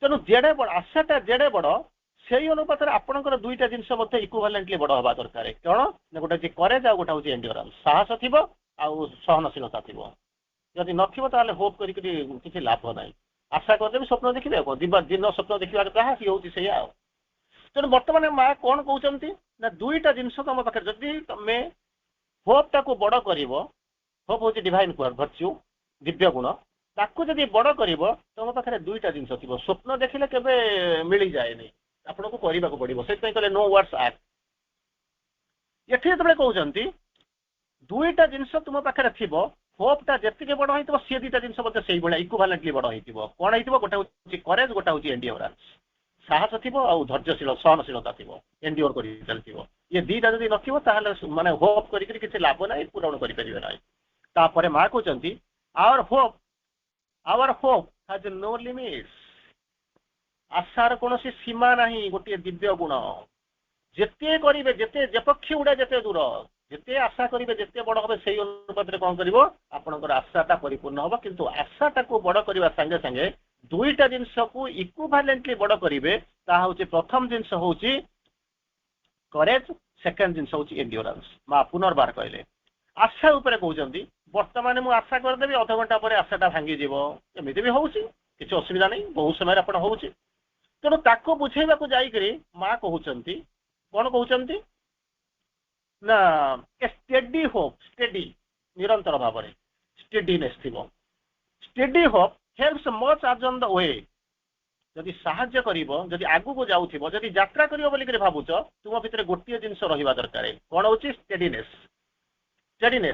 ତେଣୁ ଯେଡେ ବଡ ଆଶାଟା ଯେଡେ ବଡ, ସେଇ ଅନୁପାତରେ ଆପଣଙ୍କର ଦୁଇଟା ଜିନିଷ ମଧ୍ୟ ଇକ୍ୱାଲେଣ୍ଟଲି ବଡ ହବା ଦରକାର। କଣ ନା, ଗୋଟେ ହଉଛି କରେଜ, ଆଉ ଗୋଟେ ହଉଛି ଏଣ୍ଡୁରାନ୍ସ। ସାହସ ଥିବ ଆଉ ସହନଶୀଳତା ଥିବ। ଯଦି ନଥିବ ତାହେଲେ ହୋପ୍ କରିକି କିଛି ଲାଭ ନାହିଁ। ଆଶା କରିଦେବି, ସ୍ୱପ୍ନ ଦେଖିବେ, ଦିନ ସ୍ୱପ୍ନ ଦେଖିବା ଯାହା ସିଏ ହଉଛି ସେଇଆ ଆଉ। ତେଣୁ ବର୍ତ୍ତମାନ ମା କଣ କହୁଛନ୍ତି ନା, ଦୁଇଟା ଜିନିଷ ତମ ପାଖରେ, ଯଦି ତମେ ହୋପ୍ ଟାକୁ ବଡ କରିବ, होप हूँ डिवाइन भर्च्यू दिव्य गुण ताकू जदि बड़ कर तुम पाखे दुईटा जिन थी स्वप्न देखिले केवे मिल जाए नहीं आपको करने को पड़ो से कहले नो वर्ड्स एक्ट ये जो कहते दुईटा जिनस तुम पाखे थी होपटा जी बड़ हो सी दुईटा जिन से भाई इक्विवेलेंटली बड़ हो कौन हो गोटे हूँ करेज गोटे हूँ एंड्योरेंस साहस थी धैर्यशील सहनशीलता थी एंड्योर कर चलती ये दुईटा जब नथिबो माने होप करी किसी लाभ ना पूरण करें ना तापर माँ कहते our hope has no limits आशार कौन सीमा नहीं गोटे दिव्य गुण जिते करेंगे जिते जेपक्षी उड़ा जिते दूर जिते आशा करेंगे जिते बड़ हम से अनुपात कौन कर आपंकर आशाटा परिपूर्ण हम किंतु आशाटा को बड़ करने संगे संगे दुईटा जिनस को इक्विवेलेंटली बड़ करेंगे हूँ प्रथम जिनस हूँ करेज सेकेंड जिनस हूँ एंड्योरेंस माँ पुनर्बार कहले आशा उपर कहते बर्तमान मुझे आशा करदेवी अध घंटा पर आशाटा भांगी एमती भी होची किसी असुविधा नहीं बहुत समय आप हो तेणु ताको बुझेबा जाइकरी माँ कहते कौन कहते ना स्टेडी होप स्टेडी निरंतर भाव में स्टेडीनेस थी स्टेडी होप हेल्प्स मच आज ऑन द वे जदि साहाय्य करी आगू को जाऊथिबो जदि यात्रा करियो बोली करी भाबुच तुम भितर गोटे जिनस रहिबा दरकार कौन होची स्टेडीनेस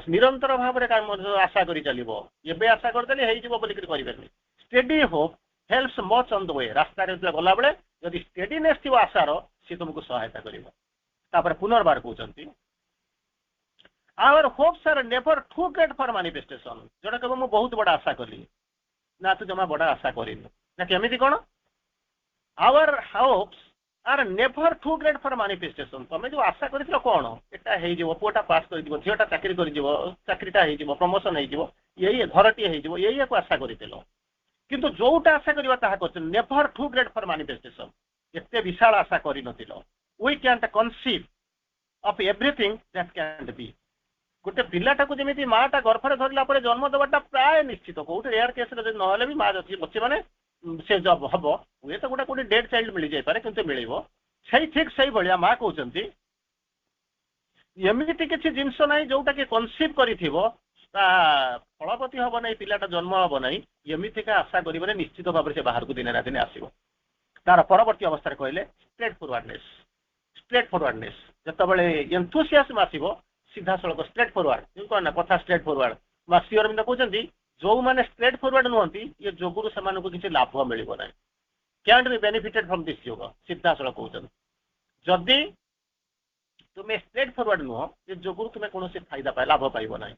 निरंतर भाव में काम आशा करी चलिबो एबे आशा करदेले हेइ जिवो बोली करी करिबेनी steady hope helps much on the way रास्ता रे गला बेले जदि स्टेडीनेस थी आशार सी तुमको सहायता करिबो तापर पुनर्बार कहते our hopes are never too great for manifestation जोटा कह मुझे बहुत बड़ा आशा कली ना तू जमा बड़ा आशा करी ना केमिति कौन our hopes are never too great for manifestation तुम जो आशा कर कौन एटा हो पुआटा पास कर झीटा चाकरी चाकरीटा हो प्रमोशन हो यही घरटी हो यही को आशा कर किंतु जोटा आशा करवा never too great for manifestation एते विशाल आशा कर we can't conceive of everything that can be गोटे पिलाटा को जमी माटा गर्भरे धरला जन्म देवाटा प्राय निश्चित कौटे रेयर केस ना भी माँ बच्चे मैंने से जब हम हुए तो गोटे कौटे डेड चाइल्ड मिल जाए किंतु मिल ठीक से भाया माँ कहते एमती किसी जिनस ना जोटा कि कनसीव कर फलवती हम ना पिलाटा जन्म हम ना एमतीका आशा करें निश्चित भाव से बाहर को दिने ना दिने आसो तार परवर्ती अवस्था कहले स्ट्रेट फरवर्डनेस जिते एंथुसियाज्म आसो सीधा सड़क स्ट्रेट फरवर्ड कौन ना कथा स्ट्रेट फरवर्ड माँ श्री अरविंद कहते जो मैंने स्ट्रेट फरवर्ड नुहति ये जोगुरु से किसी लाभ मिलना ना cantt be benefited from this योग सीधा सड़क कहते जदि तुम्हें स्ट्रेट फरवर्ड नुह ये जोगुरु तुम्हें कौन फायदा पाए लाभ पाइब ना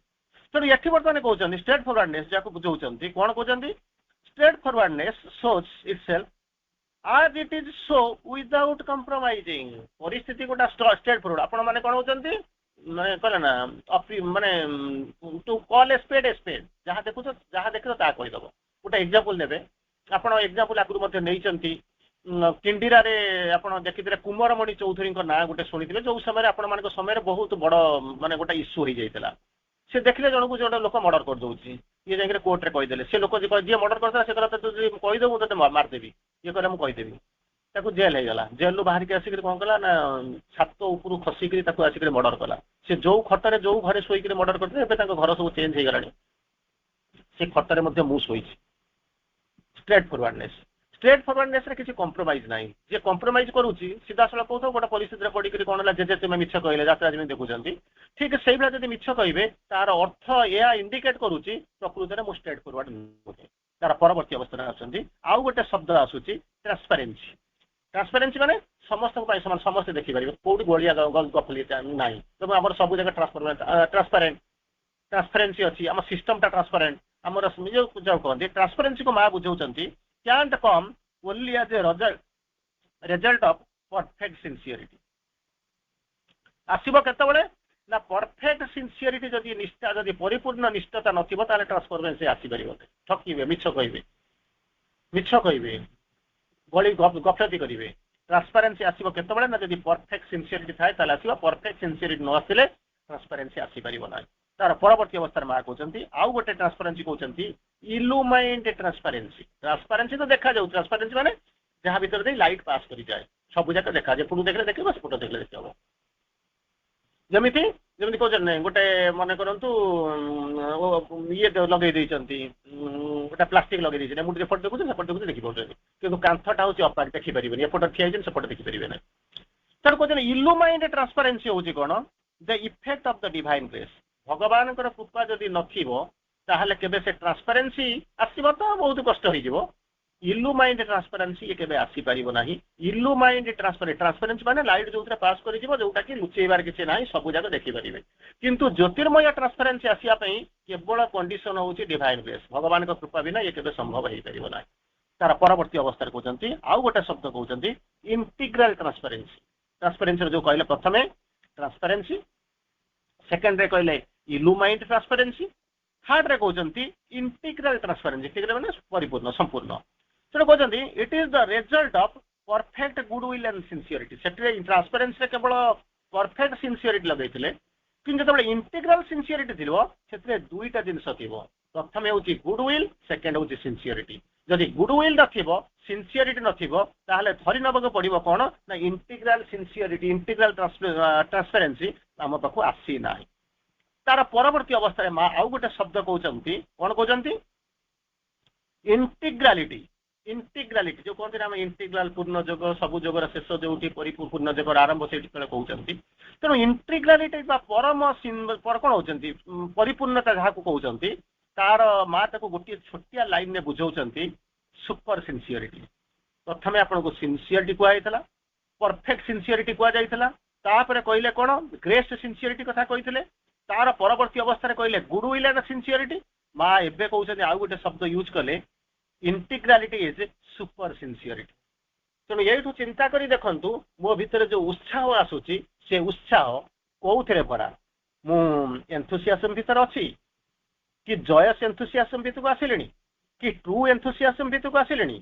तेणु ये बर्तमान कहते स्ट्रेट फरवर्डनेस जहाँ बुझाऊँ कौन कहते स्ट्रेट फरवर्डनेस शोज इटसेल्फ आज it is so without compromising परिस्थिति गोटा स्ट्रेट फरवर्ड आपण मैंने कौन होती कहले ना माने टू कॉल ए स्पेड जहाँ देखु जहाँ देख कहीदेव गोटे एग्जांपल नेबे आप एग्जांपल आगुरी नहीं किंडीरा आप देखिए कुमरमणि चौधरी ना गोटे शुणी जो समय आपण समय बहुत बड़ माने गोटे इश्यू हो जाता से देखले जन को जो लोक मर्डर कर दूसरी ये जाकर कोर्टे कहीदे से लोक जी मर्डर करता से कहीदेव मुझे मारदेवी ये कहले मुझे कहीदेवी जेल होगा जेल बाहर के आसिक कौन कला ना छात उपर खसिक आसिक मर्डर कला से जो खटरे जो घरे शोक मर्डर करते घर सब चेंज हो गला से खटरे मुझे स्ट्रेट फरवर्डनेस रे किसी कंप्रोमाइज ना जे कंप्रोमाइज करुच्ची सीधा सड़क कहता गोटे परिस्थिति पड़ी कौन है जे तुम्हें मिछ कहले जात्रा जमी देखुं ठीक से भाई जब मिछ कहे तार अर्थ यह इंडिकेट करुच्ची प्रकृत में मुझे स्ट्रेट फरवर्ड नुहे तार परवर्ती अवस्था आउ गोटे शब्द आसूची ट्रांसपेरेन्सी ट्रांसपेरेन्सी माने समस्त समस्त देखिपारे कौटी गोलिया गफली ना तुम आम सब जगह ट्रांसपेरेंट ट्रांसपेरेन्सी अच्छी आम सिस्टमटा ट्रांसपेरेंट आम जो कहते ट्रांसपेरेन्सी को माँ बुझाऊँ can't come only as a result of perfect sincerity आसब केतबले ना परफेक्ट सिंसियरिटी जदि निष्ठा जदि परिपूर्ण निष्ठता नथिबो ताले ट्रांसपेरेन्सी आसीपर ठकिबे मिछ कहिबे गली गफलती करेंगे ट्रांसपेरेन्सी आसो केतबले ना जदि परफेक्ट सिंसियरिटी थाए ताले आसीबो परफेक्ट सिंसियरिटी न आसिले ट्रांसपेरेन्सी आसीपर ना तार परवर्ती अवस्था माँ कहते आउ गोटे ट्रांसपेरेन्सी कहते इल्यूमाइंड ट्रांसपेरेन्सी तो देखा जाऊ ट्रांसपेरेन्सी माने जहाँ भीतर दे लाइट पास कर जाए सब जगह देखा जाए पुट देखले देखिए सेपट देखले देखा ଯେମିତି ଯେମିତି କହୁଛନ୍ତି ନାଇଁ ଗୋଟେ ମନେ କରନ୍ତୁ ଇଏ ଲଗେଇ ଦେଇଛନ୍ତି ଗୋଟେ ପ୍ଲାଷ୍ଟିକ ଲଗେଇ ଦେଇଛନ୍ତି ମୁଁ ଏପଟେ ଦେଖୁଛି ସେପଟେ ଦେଖୁଛି ଦେଖିପାରୁଛନ୍ତି କିନ୍ତୁ କାନ୍ଥଟା ହଉଛି ଅପାକ ଦେଖିପାରିବେନି ଏପଟେ ଠିଆ ହେଇଛନ୍ତି ସେପଟେ ଦେଖିପାରିବେ ନାହିଁ ତେଣୁ କହୁଛନ୍ତି ଇଲୁମାଇନ୍ଡ ଟ୍ରାନ୍ସପାରେନ୍ସି ହଉଛି କଣ the effect of the divine grace ଭଗବାନଙ୍କର କୃପା ଯଦି ନଥିବ ତାହେଲେ କେବେ ସେ ଟ୍ରାନ୍ସପାରେନ୍ସି ଆସିବ ତ ବହୁତ କଷ୍ଟ ହେଇଯିବ ଇଲୁମାଇନ୍ଡ ଟ୍ରାନ୍ସପାରେନ୍ସି କେବେ ଆସିପାରିବ ନାହିଁ ଇଲୁମାଇନ୍ଡ ଟ୍ରାନ୍ସପାରେନ୍ସି ମାନେ ଲାଇଟ୍ ଯୋଉଥିରେ ପାସ୍ କରିଯିବ ଯୋଉଟା କି ଲୁଚେଇବାର କିଛି ନାହିଁ ସବୁ ଯାକ ଦେଖିପାରିବେ କିନ୍ତୁ ଜ୍ୟୋତିର୍ମୟ ଟ୍ରାନ୍ସପାରେନ୍ସି ଆସିବା ପାଇଁ କେବଳ କଣ୍ଡିସନ ହଉଛି ଡିଭାଇନ୍ ଗ୍ରେସ୍ ଭଗବାନଙ୍କ କୃପା ବିନା ଇଏ କେବେ ସମ୍ଭବ ହେଇପାରିବ ନାହିଁ ତାର ପରବର୍ତ୍ତୀ ଅବସ୍ଥାରେ କହୁଛନ୍ତି ଆଉ ଗୋଟେ ଶବ୍ଦ କହୁଛନ୍ତି ଇଣ୍ଟିଗ୍ରାଲ ଟ୍ରାନ୍ସପାରେନ୍ସି ଯୋଉ କହିଲେ ପ୍ରଥମେ ଟ୍ରାନ୍ସପାରେନ୍ସି ସେକେଣ୍ଡ ରେ କହିଲେ ଇଲୁମାଇନ୍ଡ ଟ୍ରାନ୍ସପାରେନ୍ସି ଥାର୍ଡ ରେ କହୁଛନ୍ତି ଇଣ୍ଟିଗ୍ରାଲ ଟ୍ରାନ୍ସପାରେନ୍ସି ଇଣ୍ଟିଗ୍ରାଲ ମାନେ ପରିପୂର୍ଣ୍ଣ ସମ୍ପୂର୍ଣ୍ଣ ତେଣୁ କହୁଛନ୍ତି it is the result of perfect good will and sincerity ସେଠାରେ ଟ୍ରାନ୍ସପାରେନ୍ସିରେ କେବଳ ପରଫେକ୍ଟ ସିନସିୟରିଟି ଲଗେଇଥିଲେ କିନ୍ତୁ ଯେତେବେଳେ ଇଣ୍ଟିଗ୍ରାଲ ସିନସିୟରିଟି ଥିବ ସେଥିରେ ଦୁଇଟା ଜିନିଷ ଥିବ ପ୍ରଥମେ ହେଉଛି ଗୁଡ ୱିଲ୍ ସେକେଣ୍ଡ ହେଉଛି ସିନସିୟରିଟି ଯଦି ଗୁଡ ୱିଲ୍ ନଥିବ ସିନସିୟରିଟି ନଥିବ ତାହେଲେ ଧରି ନେବାକୁ ପଡିବ କଣ ନା ଇଣ୍ଟିଗ୍ରାଲ ସିନସିୟରିଟି ଇଣ୍ଟିଗ୍ରାଲ ଟ୍ରାନ୍ସପାରେନ୍ସି ଆମ ପାଖକୁ ଆସି ନାହିଁ ତାର ପରବର୍ତ୍ତୀ ଅବସ୍ଥାରେ ମା ଆଉ ଗୋଟେ ଶବ୍ଦ କହୁଛନ୍ତି କଣ କହୁଛନ୍ତି ଇଣ୍ଟିଗ୍ରାଲିଟି ଇଣ୍ଟିଗ୍ରାଲିଟି ଯୋଉ କହନ୍ତି ଆମେ ଇଣ୍ଟିଗ୍ରାଲ ପୂର୍ଣ୍ଣ ଯୋଗ ସବୁ ଯୋଗର ଶେଷ ଯୋଉଠି ପୂର୍ଣ୍ଣ ଯୋଗର ଆରମ୍ଭ ସେଇଠି କହୁଛନ୍ତି ତେଣୁ ଇଣ୍ଟିଗ୍ରାଲିଟି ବା ପରମ କଣ ହଉଛନ୍ତି ପରିପୂର୍ଣ୍ଣତା ଯାହାକୁ କହୁଛନ୍ତି ତାର ମା ତାକୁ ଗୋଟିଏ ଛୋଟିଆ ଲାଇନରେ ବୁଝାଉଛନ୍ତି ସୁପର ସିନସିୟରିଟି ପ୍ରଥମେ ଆପଣଙ୍କୁ ସିନସିୟରିଟି କୁହାଯାଇଥିଲା ପରଫେକ୍ଟ ସିନସିୟରିଟି କୁହାଯାଇଥିଲା ତାପରେ କହିଲେ କଣ ଗ୍ରେସ୍ ସିନସିୟରିଟି କଥା କହିଥିଲେ ତାର ପରବର୍ତ୍ତୀ ଅବସ୍ଥାରେ କହିଲେ ଗୁଡ ୱିଲ୍ ଆଣ୍ଡ ସିନସିୟରିଟି ମା ଏବେ କହୁଛନ୍ତି ଆଉ ଗୋଟେ ଶବ୍ଦ ୟୁଜ କଲେ ଇଣ୍ଟିଗ୍ରାଲିଟି ଇଜ ସୁପର ସିନସିୟରିଟି ତେଣୁ ଏଇଠୁ ଚିନ୍ତା କରି ଦେଖନ୍ତୁ ମୋ ଭିତରେ ଯୋଉ ଉତ୍ସାହ ଆସୁଛି ସେ ଉତ୍ସାହ କୋଉଥିରେ ଭରା ମୁଁ ଏନ୍ଥୁସିଆସମ ଭିତରେ ଅଛି କି ଜୟସ ଏନ୍ଥୁସିଆସମ ଭିତରକୁ ଆସିଲେଣି କି ଟ୍ରୁ ଏନ୍ଥୁସିଆସମ ଭିତରକୁ ଆସିଲେଣି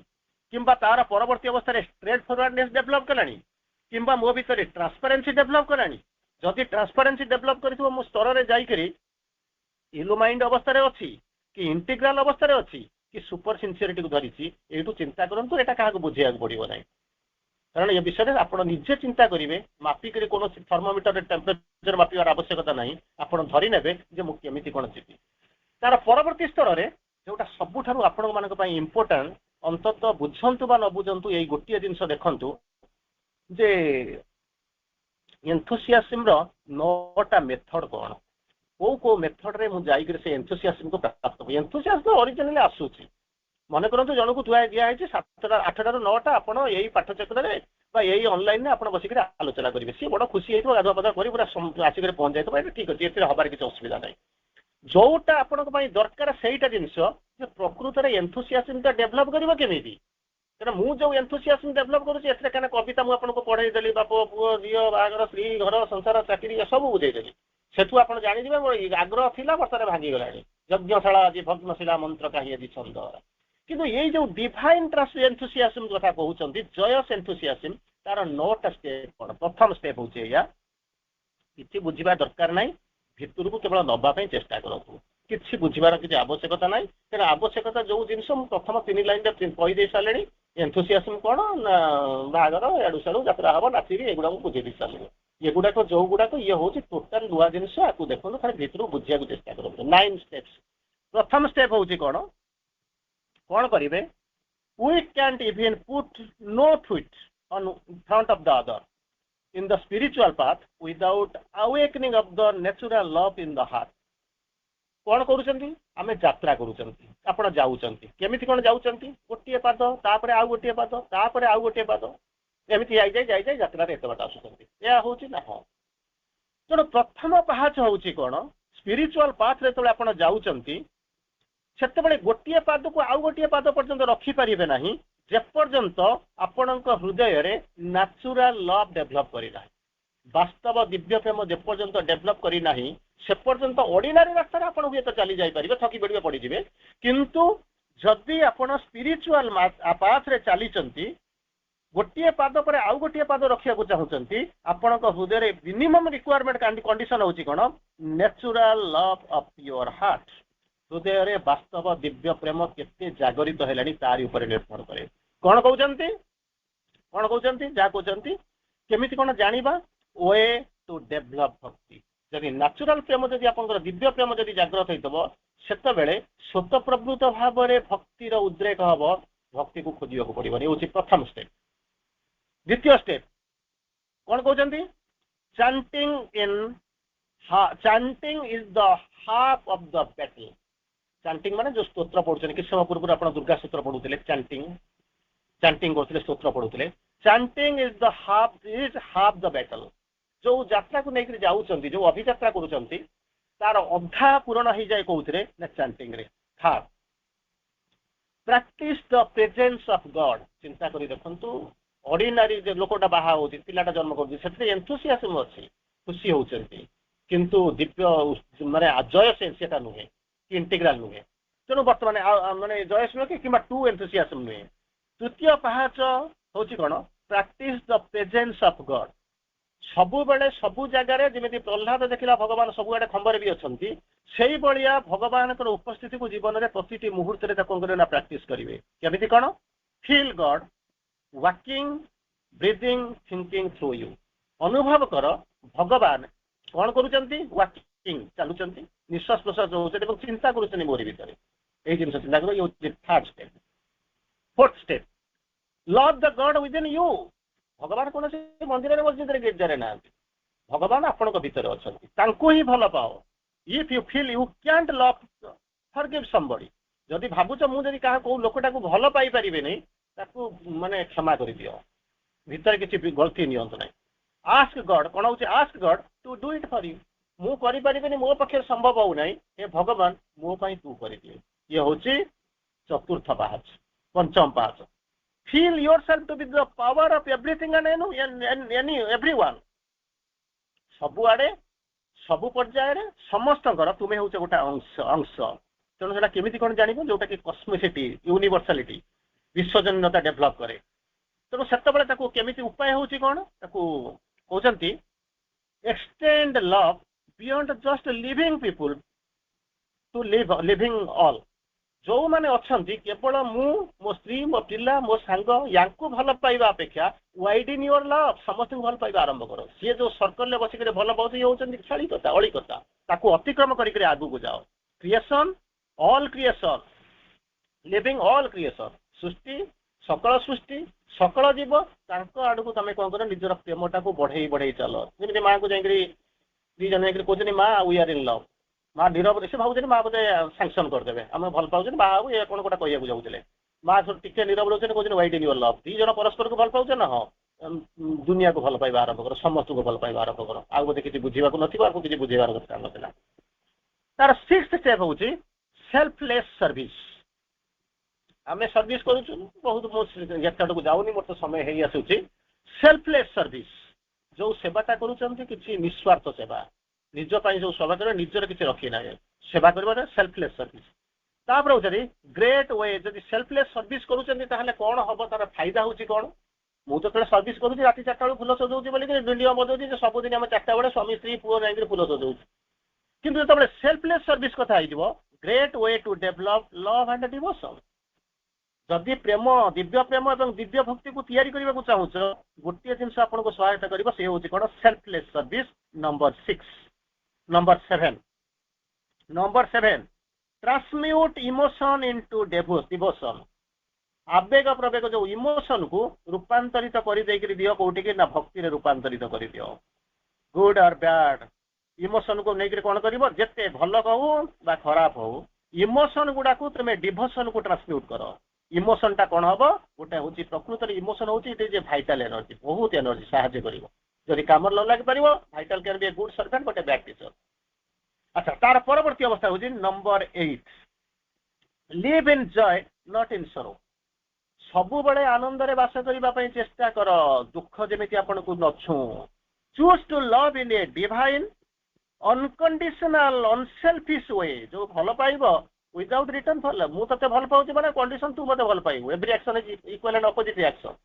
କିମ୍ବା ତାର ପରବର୍ତ୍ତୀ ଅବସ୍ଥାରେ ଷ୍ଟ୍ରେଟ୍ ଫରୱାର୍ଡନେସ୍ ଡେଭଲପ କଲାଣି କିମ୍ବା ମୋ ଭିତରେ ଟ୍ରାନ୍ସପାରେନ୍ସି ଡେଭଲପ କଲାଣି ଯଦି ଟ୍ରାନ୍ସପାରେନ୍ସି ଡେଭଲପ କରିଥିବ ମୁଁ ସ୍ତରରେ ଯାଇକରି ଇଲୁମାଇନ୍ଡ ଅବସ୍ଥାରେ ଅଛି କି ଇଣ୍ଟିଗ୍ରାଲ ଅବସ୍ଥାରେ ଅଛି କି ସୁପର ସିନସିୟରିଟିକୁ ଧରିଛି ଏଇଠୁ ଚିନ୍ତା କରନ୍ତୁ ଏଟା କାହାକୁ ବୁଝେଇବାକୁ ପଡିବ ନାହିଁ କାରଣ ଏ ବିଷୟରେ ଆପଣ ନିଜେ ଚିନ୍ତା କରିବେ ମାପିକରି କୌଣସି ଥର୍ମୋମିଟରରେ ଟେମ୍ପରେଚର ମାପିବାର ଆବଶ୍ୟକତା ନାହିଁ ଆପଣ ଧରି ନେବେ ଯେ ମୁଁ କେମିତି କଣ ଯିବି ତାର ପରବର୍ତ୍ତୀ ସ୍ତରରେ ଯୋଉଟା ସବୁଠାରୁ ଆପଣଙ୍କ ମାନଙ୍କ ପାଇଁ ଇମ୍ପୋର୍ଟାଣ୍ଟ ଅନ୍ତତଃ ବୁଝନ୍ତୁ ବା ନ ବୁଝନ୍ତୁ ଏଇ ଗୋଟିଏ ଜିନିଷ ଦେଖନ୍ତୁ ଯେ ଏନ୍ଥୁସିଆସିମର 9ଟା ମେଥଡ କଣ କୋଉ ମେଥଡରେ ମୁଁ ଯାଇକରି ସେ ଏନ୍ଥୁସିଆସିମକୁ ପ୍ରାପ୍ତ କରିବି ଏନ୍ଥୁସିଆସିମ ଅରିଜିନାଲି ଆସୁଛି ମନେ କରନ୍ତୁ ଜଣକୁ ଦିଆହେଇଛି 8ଟାରୁ 9ଟା ଆପଣ ଏଇ ପାଠଚକ୍ରରେ ବା ଏଇ ଅନଲାଇନରେ ଆପଣ ବସିକରି ଆଲୋଚନା କରିବେ ସିଏ ବଡ ଖୁସି ହେଇଥିବ ଗାଧୁଆ ପାଧୁଆ କରି ପୁରା ଆସିକରି ପହଞ୍ଚାଇଥିବ ଏଇଟା ଠିକ ଅଛି ଏଥିରେ ହବାର କିଛି ଅସୁବିଧା ନାହିଁ ଯୋଉଟା ଆପଣଙ୍କ ପାଇଁ ଦରକାର ସେଇଟା ଜିନିଷ ଯେ ପ୍ରକୃତରେ ଏନ୍ଥୁସିଆସିମଟା ଡେଭଲପ କରିବ କେମିତି କାରଣ ମୁଁ ଯୋଉ ଏନ୍ଥୁସିଆସିମ ଡେଭଲପ କରୁଛି ଏଥିରେ କାରଣ କବିତା ମୁଁ ଆପଣଙ୍କୁ ପଢେଇଦେଲି ବାପ ପୁଅ ଝିଅ ବାହାଘର ସ୍ତ୍ରୀ ଘର ସଂସାର ଚାକିରି ସବୁ ବୁଝେଇଦେଲି ସେଠୁ ଆପଣ ଜାଣିଯିବେ ମୋର ଆଗ୍ରହ ଥିଲା ବର୍ତ୍ତମାନ ଭାଙ୍ଗିଗଲାଣି ଯଜ୍ଞଶାଳା ଆଜି ଭଗ୍ନଶିଳା ମନ୍ତ୍ର କାହିଁ ଆଜି ଛନ୍ଦ କିନ୍ତୁ ଏଇ ଯୋଉ ଡିଭାଇନ୍ ଏନ୍ଥୁସିଆସିମ କଥା କହୁଛନ୍ତି ଜୟସ ଏନ୍ଥୁସିଆସିମ ତାର 9ଟା ଷ୍ଟେପ୍ କଣ ପ୍ରଥମ ଷ୍ଟେପ୍ ହଉଛି ଏଇଆ କିଛି ବୁଝିବା ଦରକାର ନାହିଁ ଭିତରକୁ କେବଳ ନବା ପାଇଁ ଚେଷ୍ଟା କରନ୍ତୁ କିଛି ବୁଝିବାର କିଛି ଆବଶ୍ୟକତା ନାହିଁ ତେଣୁ ଆବଶ୍ୟକତା ଯୋଉ ଜିନିଷ ମୁଁ ପ୍ରଥମ 3 ଲାଇନରେ କହିଦେଇ ସାରିଲେଣି ଏନ୍ଥୁସିଆସିମ କଣ ନା ବାହାଘର ଏଡୁ ସେଡୁ ଯାତ୍ରା ହବ ନାଚିବି ଏଗୁଡାକୁ ବୁଝେଇ ଦେଇ ସାରିଲେଣି ଏଗୁଡାକ ଯୋଉ ଗୁଡାକ ଇଏ ହଉଛି ଟୋଟାଲ ନୂଆ ଜିନିଷ ଆକୁ ଦେଖନ୍ତୁ ଖାଲି ଭିତରକୁ ବୁଝିବାକୁ ଚେଷ୍ଟା କରନ୍ତୁ 9 steps ପ୍ରଥମ ଷ୍ଟେପ୍ ହଉଛି କଣ କରିବେ we can't even put no foot on front of the other in the spiritual path without awakening of the natural love in the heart କଣ କରୁଛନ୍ତି ଆମେ ଯାତ୍ରା କରୁଛନ୍ତି ଆପଣ ଯାଉଛନ୍ତି କେମିତି କଣ ଯାଉଛନ୍ତି ଗୋଟିଏ ପାଦ ତାପରେ ଆଉ ଗୋଟିଏ ପାଦ ତାପରେ ଆଉ ଗୋଟିଏ ପାଦ ଏମିତି ଯାଇ ଯାତ୍ରାରେ ଏତେ ବାଟ ଆସୁଛନ୍ତି ଏହା ହଉଛି ନା ହଁ ତେଣୁ ପ୍ରଥମ ପାହାଚ ହଉଛି କଣ ସ୍ପିରିଚୁଆଲ ପାଥରେ ଯେତେବେଳେ ଆପଣ ଯାଉଛନ୍ତି ସେତେବେଳେ ଗୋଟିଏ ପାଦକୁ ଆଉ ଗୋଟିଏ ପାଦ ପର୍ଯ୍ୟନ୍ତ ରଖିପାରିବେ ନାହିଁ ଯେପର୍ଯ୍ୟନ୍ତ ଆପଣଙ୍କ ହୃଦୟରେ ନ୍ୟାଚୁରାଲ ଲଭ୍ ଡେଭଲପ କରିନାହିଁ ବାସ୍ତବ ଦିବ୍ୟ ପ୍ରେମ ଯେପର୍ଯ୍ୟନ୍ତ ଡେଭଲପ କରିନାହିଁ ସେ ପର୍ଯ୍ୟନ୍ତ ଅର୍ଡିନାରୀ ରାସ୍ତାରେ ଆପଣ ହୁଏତ ଚାଲି ଯାଇପାରିବେ ଥକି ପଡ଼ିବେ ପଡ଼ିଯିବେ କିନ୍ତୁ ଯଦି ଆପଣ ସ୍ପିରିଚୁଆଲ ପାଥରେ ଚାଲିଛନ୍ତି ଗୋଟିଏ ପାଦ ପରେ ଆଉ ଗୋଟିଏ ପାଦ ରଖିବାକୁ ଚାହୁଁଛନ୍ତି ଆପଣଙ୍କ ହୃଦୟରେ ମିନିମମ୍ ରିକ୍ୱାରମେଣ୍ଟ କଣ୍ଡିସନ ହଉଛି କଣ natural love of your heart ହୃଦୟରେ ବାସ୍ତବ ଦିବ୍ୟ ପ୍ରେମ କେତେ ଜାଗରିତ ହେଲାଣି ତାରି ଉପରେ ନିର୍ଭର କରେ କଣ କହୁଛନ୍ତି ଯାହା କହୁଛନ୍ତି କେମିତି କଣ ଜାଣିବା टू डेभलप भक्ति जदि नेचुरल प्रेम जदि आपनकर दिव्य प्रेम जदि जागृत होइतबो सेत बेले स्वतःप्रवृत्त भाव में भक्तिर उद्रेक हम भक्ति को खोजा पड़ो ये हूँ प्रथम स्टेप द्वितीय स्टेप कौन कहते chanting is the half of the battle chanting माने जो स्तोत्र पढ़ुछन कि समय पूर्व आप दुर्गा स्तोत्र पढ़ुते चैंटिंग करते स्तोत्र पढ़ुते chanting is half the battle जो यात्रा को लेकर जाऊँच जो अभियात्रा करुँच तार अधा पूरण हो जाए कौन ना चैंटिंग रे half practice the presence of God चिंता करी देखंतु ऑर्डिनरी जो लोकटा बाहा होती पिलाटा जन्म कर एंथुसियाज्म अच्छी खुशी होती किंतु दिव्य माने जय सेटा नुहे कि इंटीग्राल नुहे तेणु बर्तमान माने जयस नुहे कि टू एंथुसियाज्म नुहे तृतीय पाहाच हूँ कौन practice the presence of God सबु बेले सबु जगार जमी प्रह्लाद देखला भगवान सबुआड़े खंबर भी अच्छा से भाया भगवान उपस्थिति को जीवन में प्रति मुहूर्त में प्रैक्टिस करेंगे केमी कौन feel God walking breathing thinking through you अनुभव कर भगवान कौन करुँच चलुंट निश्वास प्रश्वास हो चिंता कर मोरी भितर यही जिन चिंता कर ये third step fourth step love the God within you भगवान कौन से मंदिर मस्जिद गिरजारे ना भगवान आपण भीतर अच्छा ही भल पाओ if you feel you can't love forgive somebody जदि भावुच मुझे क्या कौ लोकटा को भल पाई पारे नहीं माने क्षमा कर दियो भीतर किसी गलती नियंतु ना आस्क गॉड कौन हो ask God to do it for you मु करें मो पक्षे संभव हो ना हे भगवान मो पाई तू कर दिए ये हूँ चतुर्थ पाहाच पंचम पाहाच feel yourself to be the power of everything and everyone सबुआड़े सबु पर्यायर समस्त तुम्हें हूँ गोटे अंश तेणु से केमी कौन जान जोटा कि कस्मिसिटी यूनिवर्सालिटी विश्वजन्यता डेभलप करे तेणु से केमी उपाय हूँ कौन कहते extend love beyond just living people to living all जो मैंने अच्छा केवल मो स्त्री मो पिला मो सांग या भल पाइबा अपेक्षा वाइडिन योर लव समस्त भल पाइबा आरंभ कर सी जो सर्कल बसिक भल पाऊँ ये हूँ शालीकता अलिकता ताकू अतिक्रम करके आगू को जाओ creation all creation living all creation सृष्टि सकल जीव आड़ को तुम कौन कर निजर प्रेमटा को बढ़े बढ़े चल जमी माँ को जाकरी दी जन कहते माँ वी आर इन लव माँ नीरव से भाव माँ बोधे सांक्शन करदे आम भल पाऊँ बाबू ये कौन गोटा कहूँ जाऊे माँ टे नीरव रोचे कहते white in your love the जन परस्पर को भल पाऊे ना हाँ दुनिया को भल पाइबा आरंभ कर समस्त को भल पाइबा आरंभ कर आउ बोधे किसी बुझा ना किसी बुझेबार दरकार ना तार सिक्स्थ स्टेप हूँ सेल्फलेस सर्विस आम सर्विस करूँ बहुत मुझे को जाऊनी मोर तो समय हो आसूँ सेल्फलेस सर्विस जो सेवाटा करुँच कि निस्वार्थ सेवा निजपाई जो सेवा कर निजर किसी रखी ना सेवा कर सेल्फलेस सर्विस तापर हूँ ग्रेट वे जब सेल्फलेस सर्विस करुँच कौन हम तार फायदा हूँ कौन मुझे तो सर्विस करुँच राति 4टा बेलू फुल सजाऊँ बोलिक वीडियो बजाऊँ सबुदिन आम 4टा बेले स्वामी स्त्री पुओ जाकर फुल सजाऊँ किंतु जो सेल्फलेस सर्विस कथा हो great way to develop love and devotion जदि प्रेम दिव्य प्रेम और दिव्य भक्ति को तैयारी करने को चाहूच गोटे जिन आपको सहायता कर सी हूँ कौन selfless service number 7 transmute emotion into devotion आवेग प्रवेग जो इमोशन को रूपांतरित कर दियो कौटी ना भक्ति रे रूपांतरित कर दियो गुड और बैड इमोशन को लेकर कौन कर जिते भल कहू खराब हो इमोशन गुड़ा को तुम डिवोशन को ट्रांसम्यूट कर इमोशन टा कौन हम गोटे हूँ प्रकृत इमोशन हूँ भाइटाल एनर्जी बहुत एनर्जी साहाଯ୍य कर कम न लग पार vital can be a good servant गोटे बैड टीचर अच्छा तार परवर्ती अवस्था हूँ number 8 live in joy not in sorrow सबु बड़े आनंद रे बास करने चेष्टा कर दुख जमी आपन को नछू choose to love in a divine unconditional unselfish way जो भल पाइब विदाउट रिटर्न फॉर मुझे ते भल पाऊँ मैंने कंडीशन तू मत भल पाइबू every action is equal and opposite reaction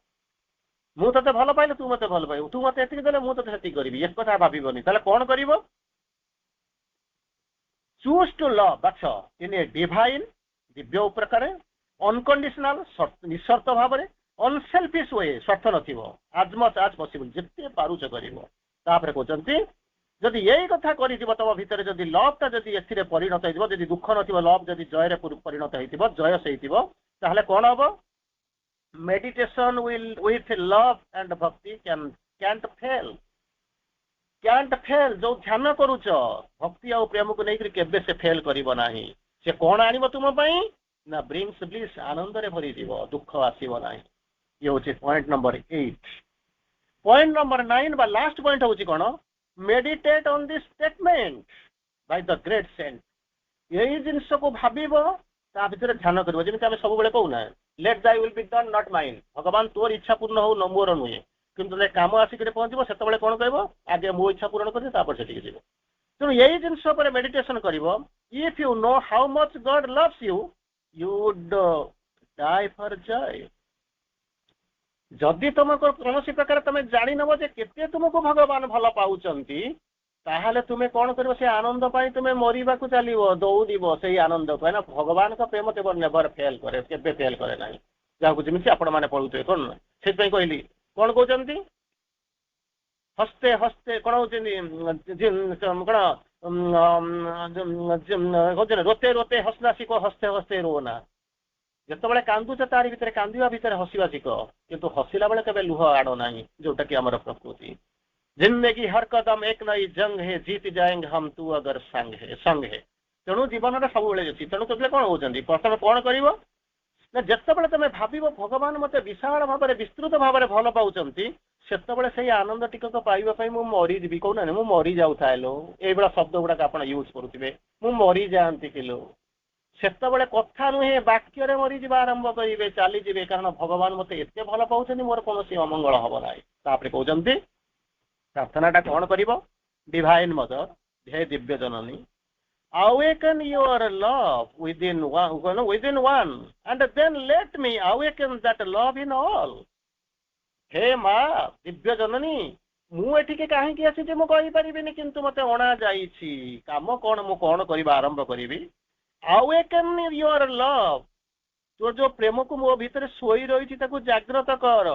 मुझे भल पाइले तू मत भल पाइबू तू मत एतिक देले मुझे से करी एक कथा भावनी ताले कौन कर चूज टू लव बाछ इन ए डिवाइन दिव्य प्रकार अनकंडीशनल निस्वार्थ भाव में अनसेल्फिश वे स्वार्थ नथिबो आज मच आज पॉसिबल जिते पारुच करिवो तापर कहते जदि यही कथा कर तुम भितर जदि लव टा जदि ए परिणत हो जदि दुख न लव जदि जय परिणत हो जय से ताहले कौन हम मेडिटेशन विथ लव एंड भक्ति कैंट फेल जो ध्यान करुच भक्ति आ प्रेम को लेकर केबे से फेल करिवो नाही से कौन आनिबो तुम पई ना ब्रिंग्स ब्लिस आनंद रे भरी दिबो दुख आसीबो नाही ये होची पॉइंट नंबर 8 पॉइंट नंबर 9 बा लास्ट पॉइंट होची कोन meditate on this statement by the great saint यही जिनस को भाबिबो ता भितर ध्यान करबो जेमिति हम सब बेले कहू ना let thy will be done not mine भगवान तोर इच्छा पूर्ण हो न मोर नुहे किंतु जे काम आसिक पहुंचबो सेते बेले कोन कहबो आगे मो इच्छा पूर्ण कर तापर से ठीक जीवो तेणु यही जिनस पर मेडिटेशन करिवो if you know how much God loves you you would die for joy जदि तुमको कौन प्रकार तुम जानी नब जे केते तुमको भगवान भल पाउचंती ताहले तुमे कौन करिवो से आनंद पाई तुमे मरिबा को चलिवो दौड़िबो सेही आनंद पाई ना भगवान का प्रेम तेबर नेवर फेल करे केबे फेल करे नाही जाको जिमिति आपण माने पढुते कोन से पई कहली कोन कहउचंती हस्ते हस्ते कोन होचंती कोन रोते रोते हसना शिख हस्ते हस्ते रोना जिते कांदुच तारी भितर कांदिया भितर हसवा शिख किंतु हसिला बेले केबे लुह आड़ो नाही जोटा कि हमर प्रकृति जिंदगी हर कदम एक नई जंग है जीत जाएंगे हम तू अगर संग है तेणु जीवन सब बेले अच्छी तेणु तो कौन होती प्रथम कौन कर जिते तुम भाव भगवान मत विशाल भाव में विस्तृत भाव में भल पाँच से आनंद टिकक पाइबापी मु मरीजी कहना मु मरी जाऊे लो ये शब्द गुड़ाक आप यूज करुवे मु मरी जाती किलो सेतबले कथा नुहे वाक्य मरीज आरंभ करेंगे चलीजे कारण भगवान मत एत भल पाँच मोर कौन अमंगल हम ना कहते प्रार्थनाटा कौन कर divine mother hey Divya Janani awaken your love within one and then let me awaken that love in all हे माँ दिव्य जननी मुझे कहीं आसी मुझे पारिनी किंतु मत अणा जाइछि काम कौन मु कौन करबा आरंभ करी awaken your love तो जो प्रेम को मो भीतर सोई रही जागृत कर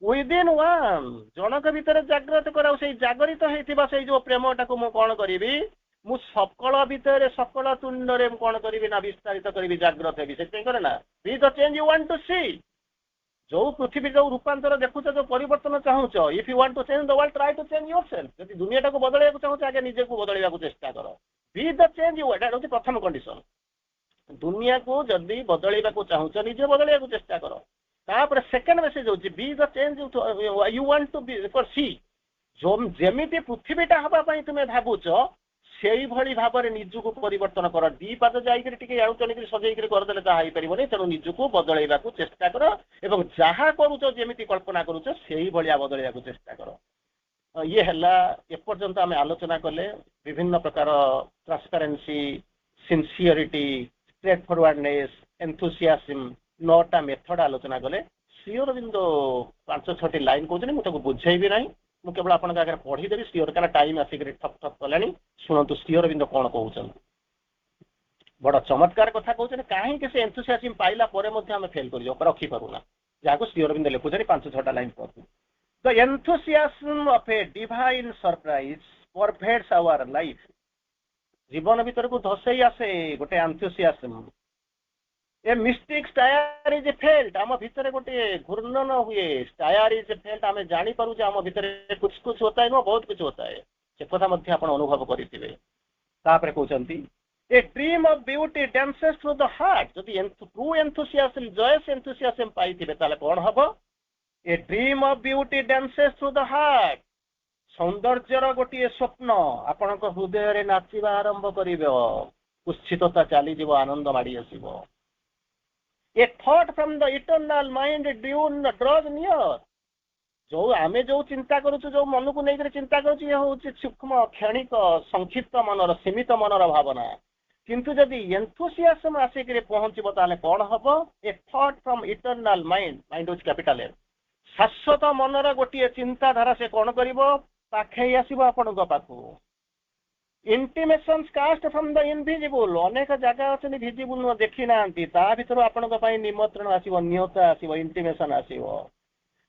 विदिन वन जनक भीतर जागृत कर जागरित होता से जो प्रेमटा को मु कौन करी मु सकल भितर सकल तुंड रे कौन करी ना विस्तारित करी जागृत हेबी से करे ना be the change you want to see जो पृथ्वी जो रूपांतर देखुच जो परिवर्तन चाहूच if you want to change the world try to change yourself जदि दुनिया को बदलैया चाहूच आगे निजे को बदलैया चेष्टा कर बी द चेंज यू एटा होची प्रथम कंडीशन दुनिया को जदि बदलैया चाहूच निजे बदलैया चेष्टा कर तापर सेकंड मेसेज होची be the change you want to be फॉर सी जो जेमिति पृथ्वीटा हबा पई तुमे भाबुच सेई भली भाव में निजको परिवर्तन कर दी पाद जाइक आलुचनी सजेक करदे जहाँ पारे तेणु निजको बदलैया चेष्टा कर एवं जहाँ करुच जमी कल्पना करुच से भाया बदलैया चेष्टा कर ये है एपर्यंत आम आलोचना कले विभिन्न प्रकार transparency sincerity straightforwardness enthusiasm 9टा मेथड आलोचना कले श्री अरविंद 5-6टी लाइन कहते मुझे बुझेबी ना मु केवल आप पढ़ीदेवी श्री अरविंद टाइम आसिक ठप ठप कला शुणु श्री अरविंद कौन कहते बड़ चमत्कार कथा कहते कहीं से एंथुसियाज्म पाइला आम फेल कर रखी पारूना जहाँ श्री अरविंद लिखुचे 5-6टा लाइन पढ़ू the enthusiasm of a divine surprise pervades our life जीवन भीतर को धसई आसे गोटे enthusiasm a mistake tire is felt आम भितर गोटे घूर्णन हुए टायर इज फेल्ट आम जानी पारुचे आम भितर कुछ कुछ होता है बहुत कुछ होता है से कथा मध्य आपण अनुभव करिथिबे तापर कहउचंती a dream of beauty dances through the heart जदि ट्रू एंथुसियाज्म जॉयस एंथुसियाज्म पाइथिबे ताले कोन हबो a dream of beauty dances through the heart सौंदर्यर गोटे स्वप्न आपण हृदय रे नाचिबा आरंभ करिबो कुत्सितता चली जीव आनंद माड़ी आसीबो a thought from the eternal mind draws near जो आमे जो चिंता करूछु जो मन को लेकर चिंता करूछु ये होछि सूक्ष्म क्षणिक संक्षिप्त मनर सीमित मनर भावना किंतु जदि एंथुसियाज्म आसिक पहुंचबो ताले कोन हबो a thought from eternal mind mind होछि कैपिटल ए शाश्वत मनर गोटे चिंताधारा से कौन करिवो पाखे आसीबो आपनक पाखु intimations cast from the invisible अनेक जगह अछि विजिबल न देखि नांती ता भितर आपनक पई निमंत्रण आसीबो नियता आसीबो इंटिमेशन आसीबो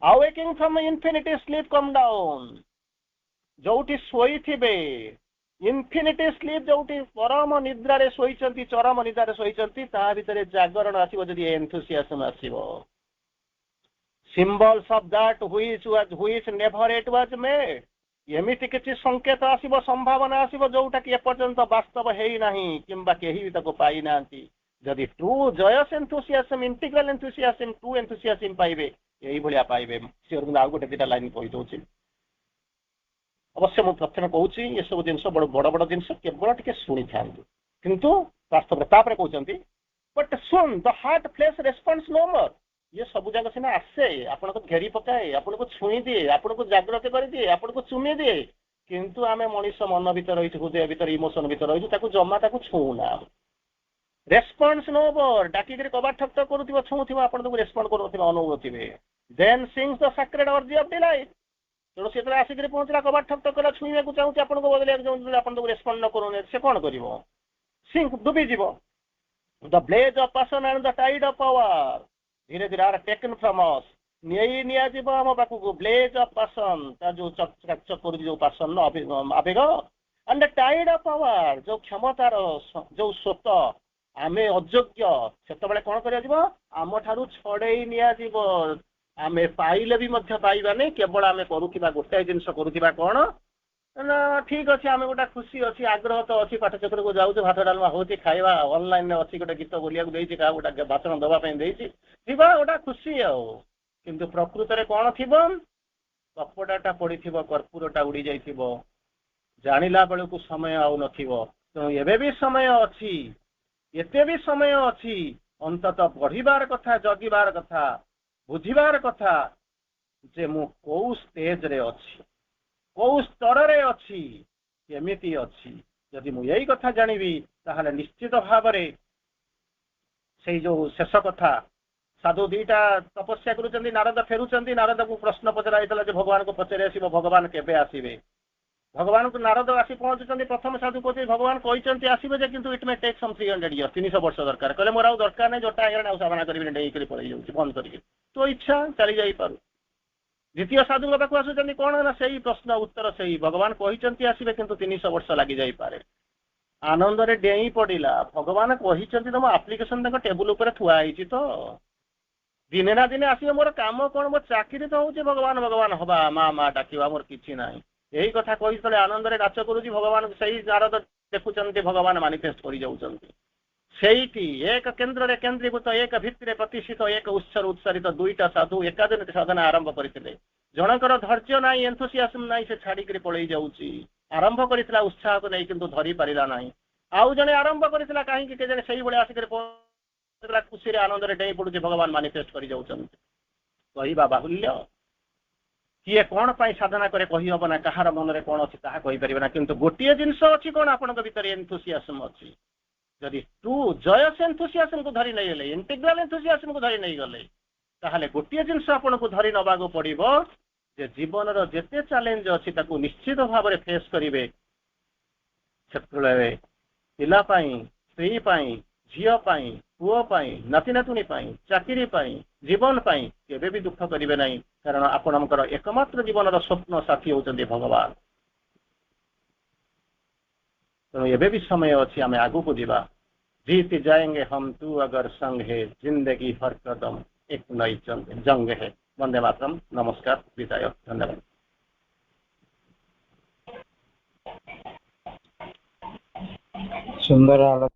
awakening from infinity sleep come down जोठी शोइथिबे इनफिनिटी स्लीप जोठी परम निद्रारे शोइचंती चरम निद्रारे शोइचंती ता भितरे जागरण आसीबो जदि एंथुसियाज्म आसीबो symbols of that which never it was made एमिति किछि संकेत आसीबो संभावना आसीबो जोटा कि एपर्यंत वास्तव हेई नाही किंबा केही भी ताको पाई नांती जदि true joyous enthusiasm integral enthusiasm true enthusiasm पाइबे यही भलिया पाइबे श्री आउ गोटे दिटा लाइन कहि दोछि अवश्य मु प्रथम कहूँ ये सब जिन बड़ बड़ बड़ जिन केवल टे शुणी था किंतु वास्तव तापर कहते but soon the heart flesh response no more ये सब जाक सीना आसे आपण को घेरी पकाए आपण को छुई दिए आपण को जागृत कर दिए आपण को चुमी दिए किंतु आम मनीष मन भर रही हृदय भर इमोशन भर रही जमा छुना रेस्पॉन्स नो मोर डाकिक कबाट ठक ठक करुव छुव आप रेस्पॉन्ड कर अनुभूवे देन सिंग्स द सैक्रेड अर्जी ऑफ डिलाइट तेणु से आसिक पहुंचला कबाट ठक ठक कर छुईवा चाहूँ आपको बदल चाहूँ आप रेस्पॉन्ड न करूने से कौन कर सिंक डुबीज the blaze of passion and the tide of power धीरे धीरे आर टेकन फ्रॉम अस नहीं नियाजिब आम पाखक ब्लेज ऑफ पैशन जो चकचक कर जो पैशन आवेग and the tide of power जो क्षमतार जो स्रोत आमे अयोग्य से कौन कर आम ठारू छड़े नियाजिब आमे पाइले भी मध्य पाइबानी केवल आमे करुवा गोटाए जिन करुवा कौन ना ठीक अच्छे आम गोटा खुशी अच्छी आग्रह तो अच्छी पाठचक्र को जाऊँ भात डालमा हो खाଇବା ऑनलाइन अच्छी गोटे गीत बोलिया क्या गोटे भाषण दवाई जीवा गोटा खुशी आउ किंतु प्रकृत में कौन थी कपड़ाटा पड़ी कर्पूरटा उड़ी जाइथिबो जानिला बेलू समय आउ नथिबो तो एबे भी समय अच्छी एते भी समय अच्छी अंतत पढ़िबार कथा जगिबार कथा बुझिबार कथा जे मु को स्टेज रे अच्छी को स्तर रे अच्छी केमिति अच्छी जदि मु यही कथा जानिबी ताहले निश्चित भाव से जो शेष कथा साधु दीटा तपस्या करुचंदी नारद फेरुचंदी नारद को प्रश्न पचरा भगवान को पचारि आसिबो भगवान केबे आसिबे भगवान को नारद आसी पहुंचुचंदी प्रथम साधु कहते भगवान कहते आसबे किंतु it may take some 300 years 300 वर्ष दरकार कहले मोर आउ दरकार नहीं जोटा हेरण आउ सामना करिबे डेई करी पळै जाउची बंद करिके तो इच्छा चली जाई पारु द्वितीय साधु पाखु आसुचंदी कोन ना सही प्रश्न उत्तर सही भगवान कहते आसबे किंतु 300 वर्ष लागि जाई पारे आनंद रे डेई पड़िला भगवान कहते तुम एप्लिकेशन तक टेबुल ऊपर थुआ हिची तो दिने ना दिने आसबे मोर काम कोन मो चाकरी तो होची भगवान भगवान हबा मा मा डाकिवा मोर किछि नाही यही कथा कही तले आनंद रे नाच करूची भगवान सही नारद देखुचंती भगवान मैनिफेस्ट करी जाउचंती सेठी एक केंद्र रे केंद्रीभूत एक भित्तिरे प्रतिष्ठित एक उत्सर उत्सारित दुईटा साधु एकादन साधना आरंभ करथिले जनकर धैर्य नाही एंथुसियाज्म नाही से छाड़ी करी पळै जाउची आरंभ करितला उत्साह को नहीं किंतु धरी परिला नाही आउ जने आरंभ करितला काहे कि के जने सही बळे आसी करी पळला खुशी रे आनंद रे डेई पडुची भगवान मैनिफेस्ट करी जाउचंती कहिबा बाहुल्य किए कौन पाई साधना करे कही हम ना कहार मन में कौन अच्छी ताहा कही परिबे ना किंतु गोटे जिनस अच्छी कौन आपण भीतर एंथुसियाज्म अच्छी जदि टू जयस एंथुसियाज्म को धरी नहीं गले इंटीग्रल एंथुसियाज्म को धरी नहीं गले ताहले गोटे जिनस आपण को धरी नबागो पड़िबो जे जीवन रो जेते चैलेंज अच्छी ताकू निश्चित भाव में फेस करिवे क्षेत्र पिला पाई स्त्री पाई झील पाई पुओ पाई नाती नातुणी पाई चाकरी पाई जीवन पाई केबे भी दुख करिवे नहीं कारण आपणकर एकमात्र जीवन स्वप्न साथी होचंदी भगवान तेणु एबे भी समय अच्छी आम आगू को जीवा जीत जाएंगे हम तू अगर संग है जिंदगी हर कदम एक नई जंग है वंदे मातरम नमस्कार विदाय धन्यवाद सुंदर